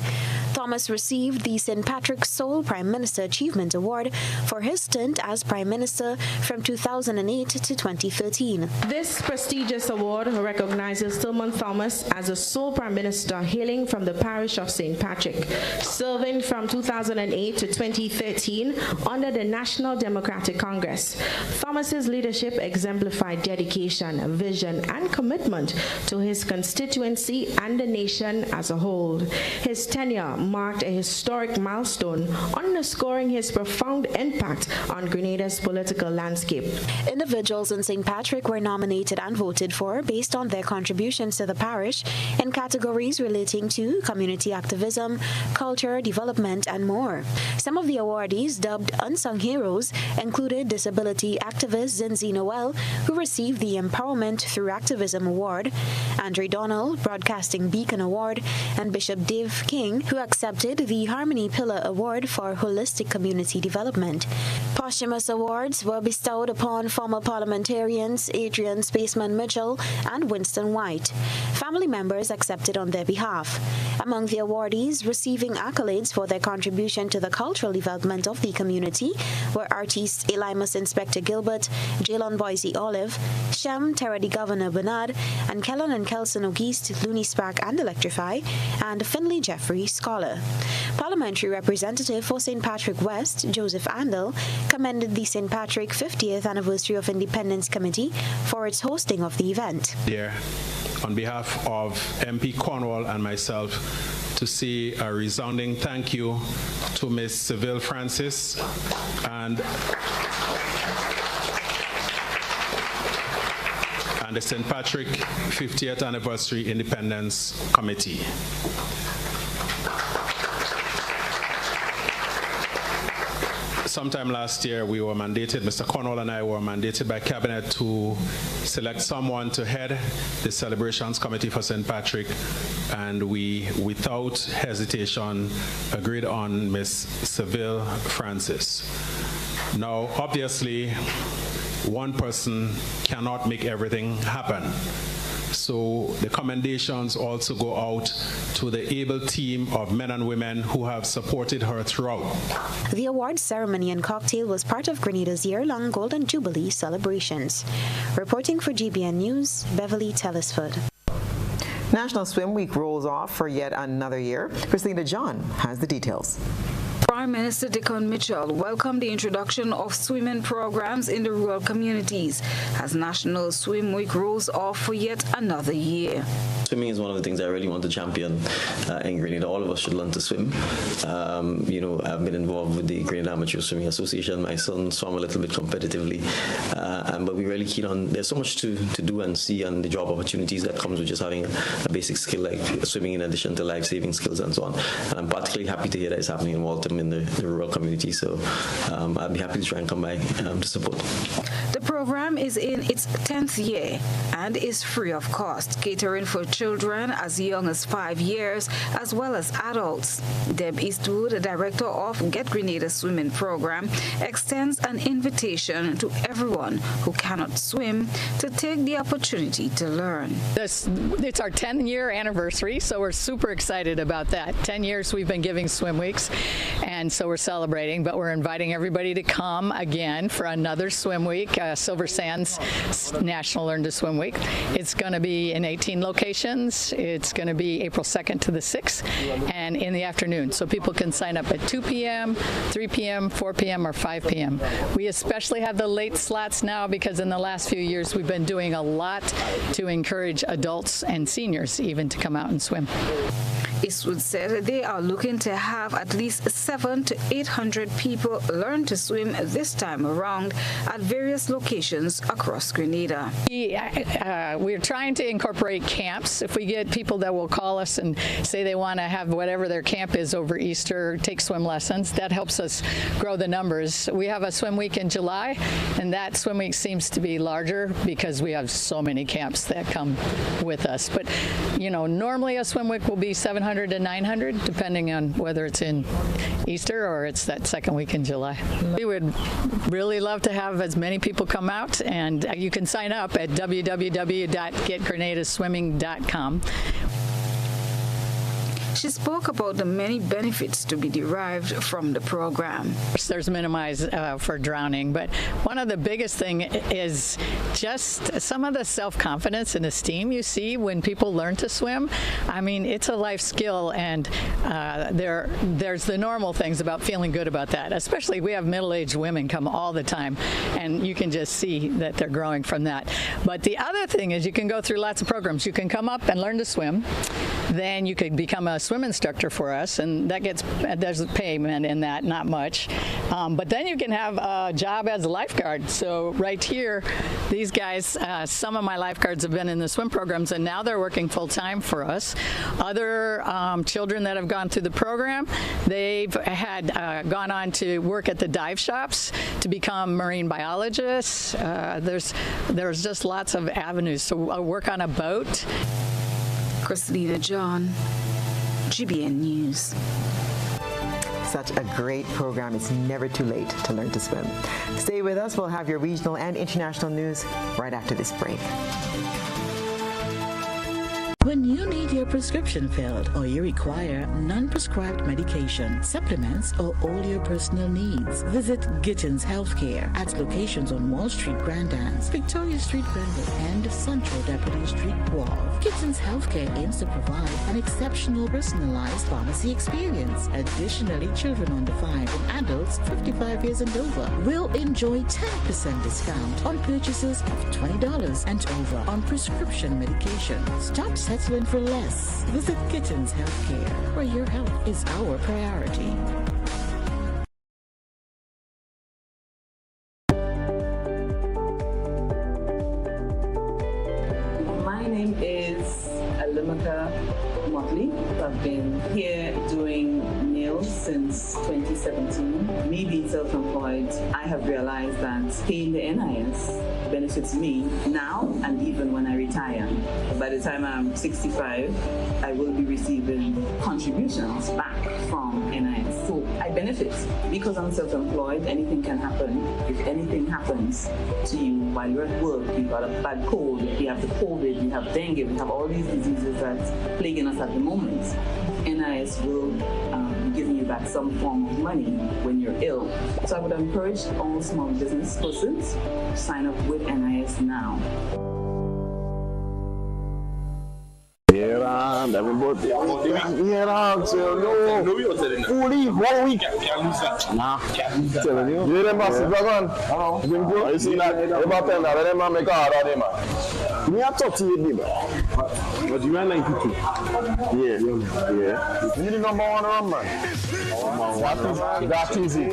Thomas received the St. Patrick Sole Prime Minister Achievement Award for his stint as Prime Minister from 2008 to 2013. This prestigious award recognizes Tillman Thomas as a sole Prime Minister hailing from the parish of St. Patrick, serving from 2008 to 2013 under the National Democratic Congress. Thomas's leadership exemplified dedication, vision, and commitment to his constituency and the nation as a whole. His tenure marked a historic milestone, underscoring his profound impact on Grenada's political landscape. Individuals in St. Patrick were nominated and voted for based on their contributions to the parish in categories relating to community activism, culture, development, and more. Some of the awardees, dubbed Unsung Heroes, included disability activist Zinzi Noel, who received the Empowerment Through Activism Award, Andre Donald, Broadcasting Beacon Award, and Bishop Dave King, who accepted the Harmony Pillar Award for Holistic Community Development. Posthumous awards were bestowed upon former parliamentarians Adrian Spaceman Mitchell and Winston White. Family members accepted on their behalf. Among the awardees receiving accolades for their contribution to the cultural development of the community were artists Elimus Inspector Gilbert, Jalon Boise Olive, Shem Terra the Governor Bernard, and Kellen and Kelson O'Geist, Looney Spark and Electrify, and Finley Jeffrey Scholar. Parliamentary Representative for St. Patrick West, Joseph Andel, commended the St. Patrick 50th Anniversary of Independence Committee for its hosting of the event. There, on behalf of MP Cornwall and myself, to say a resounding thank you to Ms. Seville Francis and the St. Patrick 50th Anniversary Independence Committee. Sometime last year, we were mandated, Mr. Cornwall and I were mandated by Cabinet to select someone to head the Celebrations Committee for St. Patrick, and we, without hesitation, agreed on Ms. Seville Francis. Now, obviously, one person cannot make everything happen. So the commendations also go out to the able team of men and women who have supported her throughout. The awards ceremony and cocktail was part of Grenada's year-long Golden Jubilee celebrations. Reporting for GBN News, Beverly Tellisford. National Swim Week rolls off for yet another year. Christina John has the details. Prime Minister Dickon Mitchell welcomed the introduction of swimming programs in the rural communities as National Swim Week rolls off for yet another year. Swimming is one of the things I really want to champion in Grenada. All of us should learn to swim. I've been involved with the Grenada Amateur Swimming Association. My son swam a little bit competitively, but we're really keen on, there's so much to do and see, and the job opportunities that comes with just having a basic skill like swimming in addition to life-saving skills and so on. And I'm particularly happy to hear that it's happening in Waltham in the rural community. So I'll be happy to try and come by to support. The program is in its 10th year and is free of cost, catering for children as young as 5 years as well as adults. Deb Eastwood, the director of Get Grenada Swimming Program, extends an invitation to everyone who cannot swim to take the opportunity to learn. It's our 10-year anniversary, so we're super excited about that. 10 years we've been giving swim weeks, and so we're celebrating, but we're inviting everybody to come again for another swim week, Silver Sands National Learn to Swim Week. It's going to be in 18 locations. It's going to be April 2nd to the 6th, and in the afternoon. So people can sign up at 2 p.m., 3 p.m., 4 p.m., or 5 p.m. We especially have the late slots now because in the last few years we've been doing a lot to encourage adults and seniors even to come out and swim. Eastwood said they are looking to have at least 700 to 800 people learn to swim this time around at various locations across Grenada. We're trying to incorporate camps. If we get people that will call us and say they want to have whatever their camp is over Easter, take swim lessons, that helps us grow the numbers. We have a swim week in July, and that swim week seems to be larger because we have so many camps that come with us. But, normally a swim week will be 700 to 900, depending on whether it's in Easter or it's that second week in July. We would really love to have as many people come out, and you can sign up at www.getgrenadaswimming.com. She spoke about the many benefits to be derived from the program. There's minimized for drowning, but one of the biggest thing is just some of the self-confidence and esteem you see when people learn to swim. I mean, it's a life skill, and there's the normal things about feeling good about that. Especially we have middle-aged women come all the time, and you can just see that they're growing from that. But the other thing is you can go through lots of programs. You can come up and learn to swim. Then you could become a swim instructor for us, and there's payment in that, not much. But then you can have a job as a lifeguard. So right here, these guys, some of my lifeguards have been in the swim programs, and now they're working full-time for us. Other children that have gone through the program, they've had gone on to work at the dive shops to become marine biologists. There's just lots of avenues. So work on a boat. Christina John, GBN News. Such a great program. It's never too late to learn to swim. Stay with us. We'll have your regional and international news right after this break. When you need your prescription filled or you require non-prescribed medication, supplements, or all your personal needs, visit Gittins Healthcare at locations on Wall Street, Grandans, Victoria Street, Grenville, and Central Deputy Street, Wall. Gittins Healthcare aims to provide an exceptional personalized pharmacy experience. Additionally, children under 5 and adults 55 years and over will enjoy 10% discount on purchases of $20 and over on prescription medication. Stop settling for less. Visit Gittins Healthcare, where your health is our priority. My name is Alimaka Motley. I've been here doing nails since 2017. Me being self-employed, I have realized that paying the NIS benefits me now and even when I retire. By the time I'm 65, I will be receiving contributions back from NIS. So I benefit because I'm self-employed. Anything can happen. If anything happens to you while you're at work, you've got a bad cold, you have the COVID, you have dengue, we have all these diseases that's plaguing us at the moment. NIS will be giving you back some form of money when you're ill. So I would encourage all small business persons to sign up with NIS now. And everybody, fully 1 week. Nah, telling you. You them boss dragon. You see that? About them, let them make a hard on them. Me a talk to you, But you ran 92. Yeah. You need the number one run, man. That easy.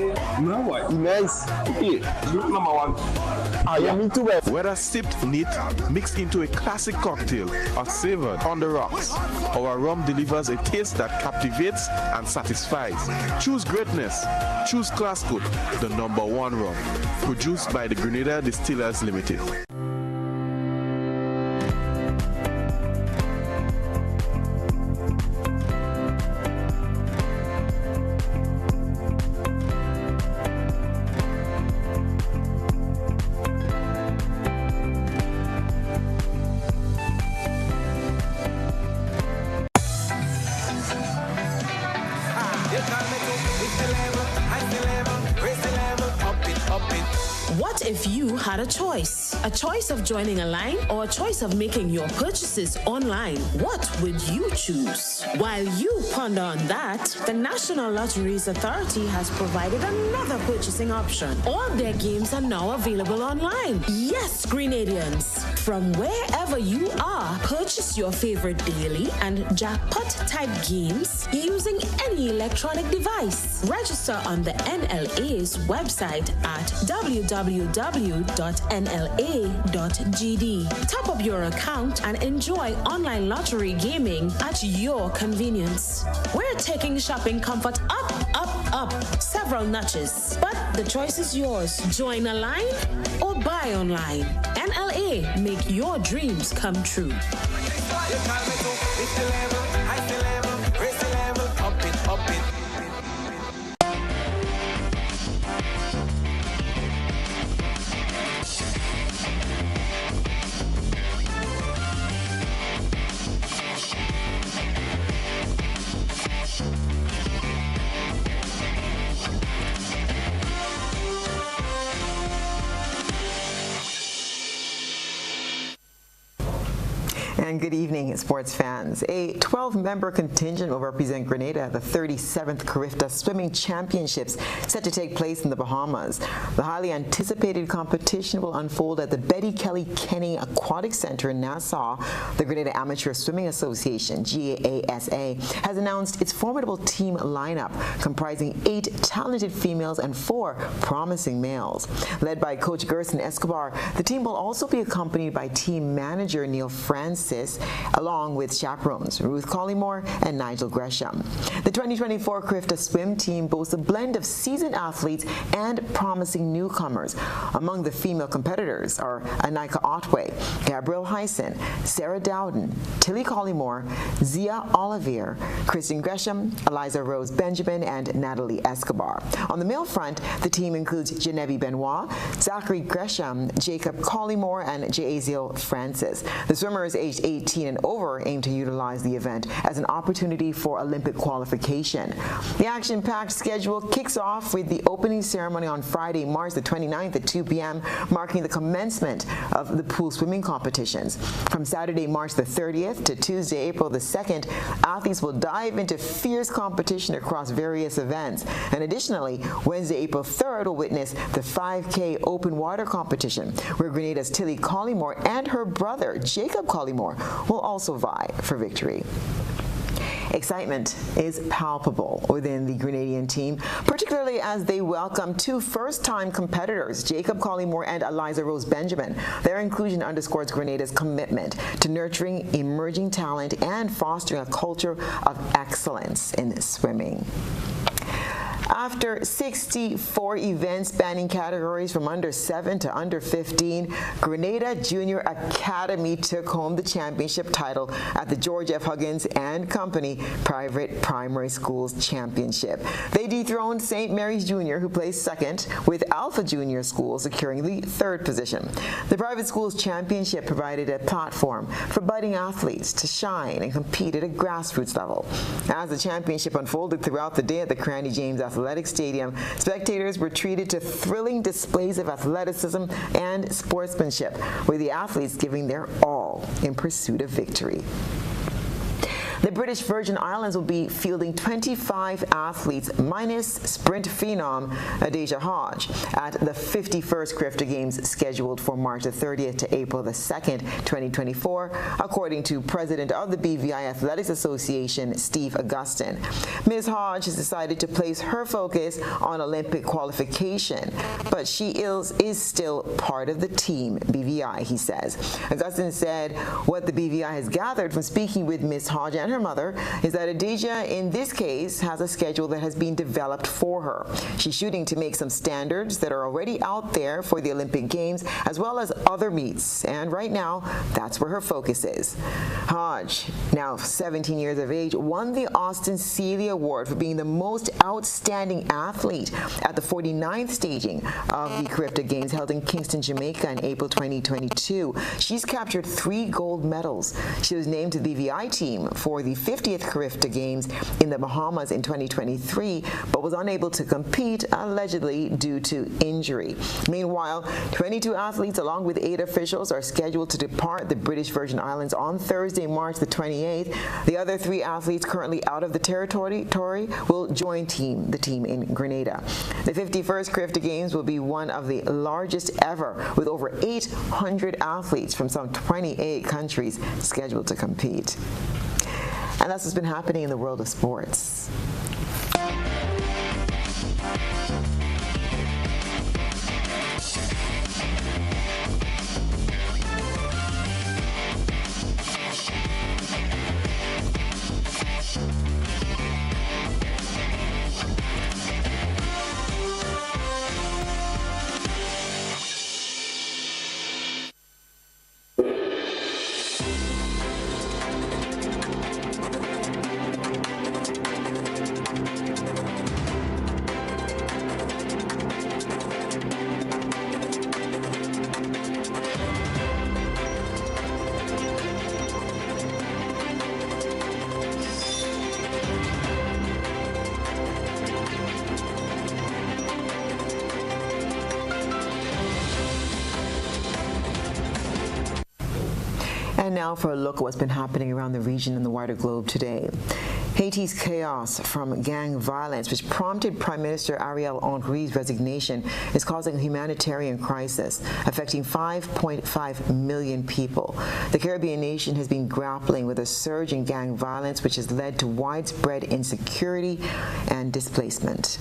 No what? Nice. Yeah. Number one. Yeah, me too. Whether sipped neat, mixed into a classic cocktail, or savored on the rocks, our rum delivers a taste that captivates and satisfies. Choose greatness. Choose Class Cook, the number one rum. Produced by the Grenada Distillers Limited. What if you had a choice? A choice of joining a line or a choice of making your purchases online? What would you choose? While you ponder on that, the National Lotteries Authority has provided another purchasing option. All their games are now available online. Yes, Grenadians, from wherever you are, purchase your favorite daily and jackpot type games using any electronic device. Register on the NLA's website at www.nla.gd. Top up your account and enjoy online lottery gaming at your convenience. We're taking shopping comfort up several notches. But the choice is yours. Join a line or buy online. NLA, make your dreams come true. And good evening, sports fans. A 12-member contingent will represent Grenada at the 37th Carifta Swimming Championships set to take place in the Bahamas. The highly anticipated competition will unfold at the Betty Kelly Kenny Aquatic Center in Nassau. The Grenada Amateur Swimming Association, GASA, has announced its formidable team lineup comprising 8 talented females and 4 promising males. Led by Coach Gerson Escobar, the team will also be accompanied by team manager Neil Francis, along with chaperones Ruth Collymore and Nigel Gresham. The 2024 Carifta Swim team boasts a blend of seasoned athletes and promising newcomers. Among the female competitors are Anika Otway, Gabrielle Hyson, Sarah Dowden, Tilly Collymore, Zia Olivier, Kristen Gresham, Eliza Rose Benjamin, and Natalie Escobar. On the male front, the team includes Genevieve Benoit, Zachary Gresham, Jacob Collymore, and Jaziel Francis. The swimmers aged 18 and over aim to utilize the event as an opportunity for Olympic qualification. The action-packed schedule kicks off with the opening ceremony on Friday, March the 29th at 2 p.m., marking the commencement of the pool swimming competitions. From Saturday, March the 30th to Tuesday, April the 2nd, athletes will dive into fierce competition across various events. And additionally, Wednesday, April 3rd will witness the 5K open water competition, where Grenada's Tilly Collymore and her brother, Jacob Collymore, will also vie for victory. Excitement is palpable within the Grenadian team, particularly as they welcome 2 first-time competitors, Jacob Collymore and Eliza Rose Benjamin. Their inclusion underscores Grenada's commitment to nurturing emerging talent and fostering a culture of excellence in swimming. After 64 events spanning categories from under 7 to under 15, Grenada Junior Academy took home the championship title at the George F. Huggins and Company Private Primary Schools Championship. They dethroned St. Mary's Junior, who placed second, with Alpha Junior School securing the 3rd position. The Private Schools Championship provided a platform for budding athletes to shine and compete at a grassroots level. As the championship unfolded throughout the day at the Cranny James Athletic Stadium, spectators were treated to thrilling displays of athleticism and sportsmanship, with the athletes giving their all in pursuit of victory. The British Virgin Islands will be fielding 25 athletes minus sprint phenom Stasia at the 51st CRIFTA Games scheduled for March the 30th to April the 2nd, 2024, according to President of the BVI Athletics Association, Steve Augustin. Ms. Hodge has decided to place her focus on Olympic qualification, but she is still part of the team BVI, he says. Augustin said what the BVI has gathered from speaking with Ms. Hodge and her mother is that Stasia, in this case, has a schedule that has been developed for her. She's shooting to make some standards that are already out there for the Olympic Games, as well as other meets, and right now, that's where her focus is. Hodge, now 17 years of age, won the Austin Seeley Award for being the most outstanding athlete at the 49th staging of the CRIFTA Games held in Kingston, Jamaica in April 2022. She's captured 3 gold medals. She was named to the BVI team for the 50th CRIFTA Games in the Bahamas in 2023, but was unable to compete, allegedly due to injury. Meanwhile, 22 athletes along with 8 officials are scheduled to depart the British Virgin Islands on Thursday, March the 28th. The other 3 athletes currently out of the territory will join the team in Grenada. The 51st CRIFTA Games will be one of the largest ever, with over 800 athletes from some 28 countries scheduled to compete. And that's what's been happening in the world of sports. And now for a look at what's been happening around the region and the wider globe today. Haiti's chaos from gang violence, which prompted Prime Minister Ariel Henry's resignation, is causing a humanitarian crisis affecting 5.5 million people. The Caribbean nation has been grappling with a surge in gang violence, which has led to widespread insecurity and displacement.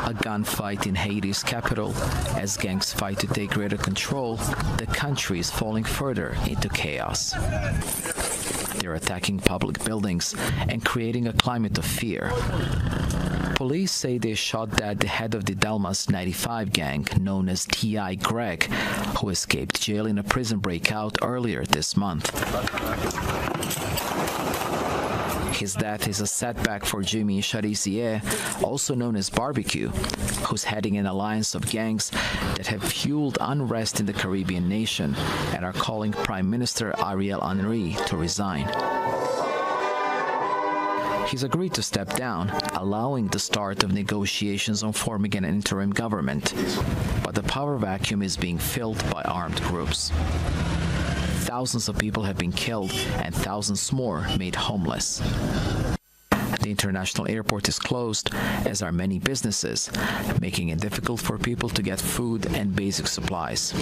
A gunfight in Haiti's capital. As gangs fight to take greater control, the country is falling further into chaos. They're attacking public buildings and creating a climate of fear. Police say they shot dead the head of the Delmas 95 gang, known as T.I. Greg, who escaped jail in a prison breakout earlier this month. His death is a setback for Jimmy Charizier, also known as Barbecue, who's heading an alliance of gangs that have fueled unrest in the Caribbean nation and are calling Prime Minister Ariel Henry to resign. He's agreed to step down, allowing the start of negotiations on forming an interim government. But the power vacuum is being filled by armed groups. Thousands of people have been killed and thousands more made homeless. The international airport is closed, as are many businesses, making it difficult for people to get food and basic supplies.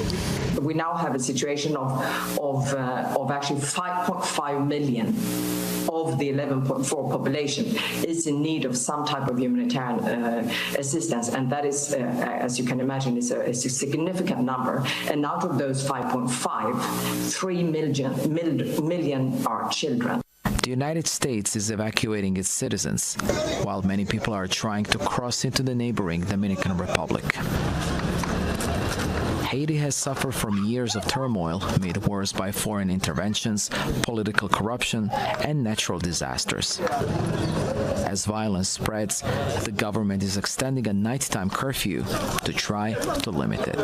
We now have a situation of actually 5.5 million of the 11.4 population is in need of some type of humanitarian assistance, and that is, as you can imagine, is a significant number. And out of those 5.5, 3 million are children. The United States is evacuating its citizens, while many people are trying to cross into the neighboring Dominican Republic. Haiti has suffered from years of turmoil made worse by foreign interventions, political corruption, and natural disasters. As violence spreads, the government is extending a nighttime curfew to try to limit it.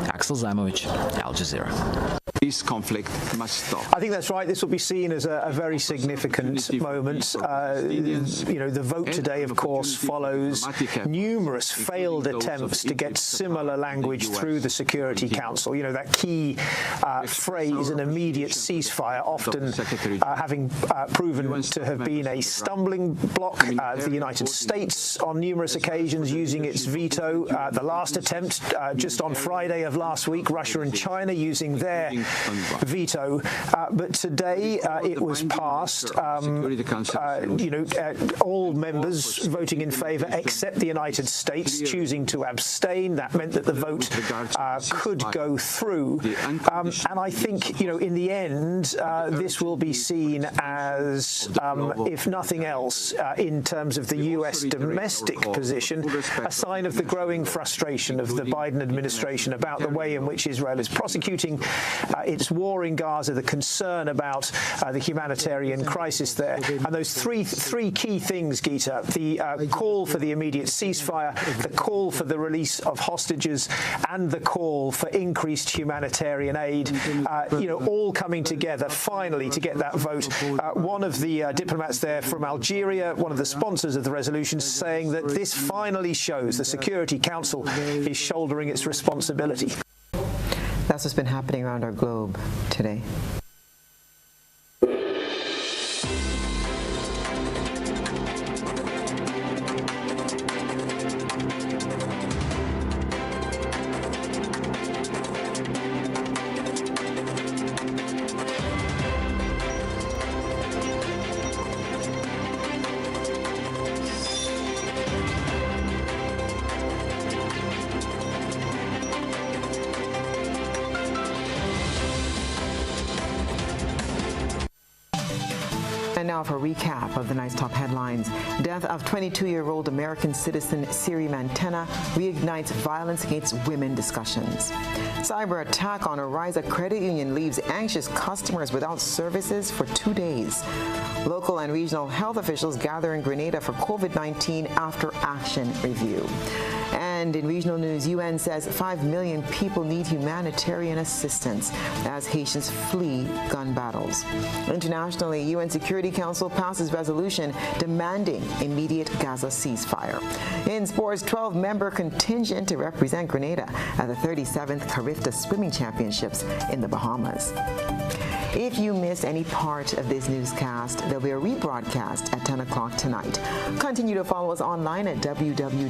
Axel Zamovich, Al Jazeera. This conflict must stop. I think that's right. This will be seen as a very significant moment. The vote today, of course, follows numerous failed attempts to get similar language through the Security Council. That key phrase, an immediate ceasefire, often having proven to have been a stumbling block. The United States, on numerous occasions, using its veto. The last attempt, just on Friday of last week, Russia and China using their veto. But today it was passed. All members voting in favour except the United States choosing to abstain. That meant that the vote could go through. And I think, in the end, this will be seen as, if nothing else, in terms of the U.S. domestic position, a sign of the growing frustration of the Biden administration about the way in which Israel is prosecuting its war in Gaza, the concern about the humanitarian crisis there. And those three key things, Geeta, the call for the immediate ceasefire, the call for the release of hostages, and the call for increased humanitarian aid, all coming together finally to get that vote. One of the diplomats there from Algeria, one of the sponsors of the resolution, saying that this finally shows the Security Council is shouldering its responsibility. That's what's been happening around our globe today. And now for a recap of the night's top headlines. Death of 22-year-old American citizen Siri Mantena reignites violence against women discussions. Cyber attack on Ariza Credit Union leaves anxious customers without services for 2 days. Local and regional health officials gather in Grenada for COVID-19 after action review. And in regional news, UN says 5 million people need humanitarian assistance as Haitians flee gun battles. Internationally, UN Security Council passes resolution demanding immediate Gaza ceasefire. In sports, 12-member contingent to represent Grenada at the 37th Carifta Swimming Championships in the Bahamas. If you missed any part of this newscast, there'll be a rebroadcast at 10 o'clock tonight. Continue to follow us online at www.gbn.gd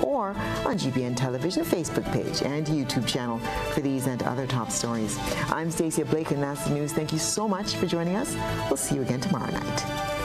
or on GBN Television Facebook page and YouTube channel for these and other top stories. I'm Stasia Blake, and that's the news. Thank you so much for joining us. We'll see you again tomorrow night.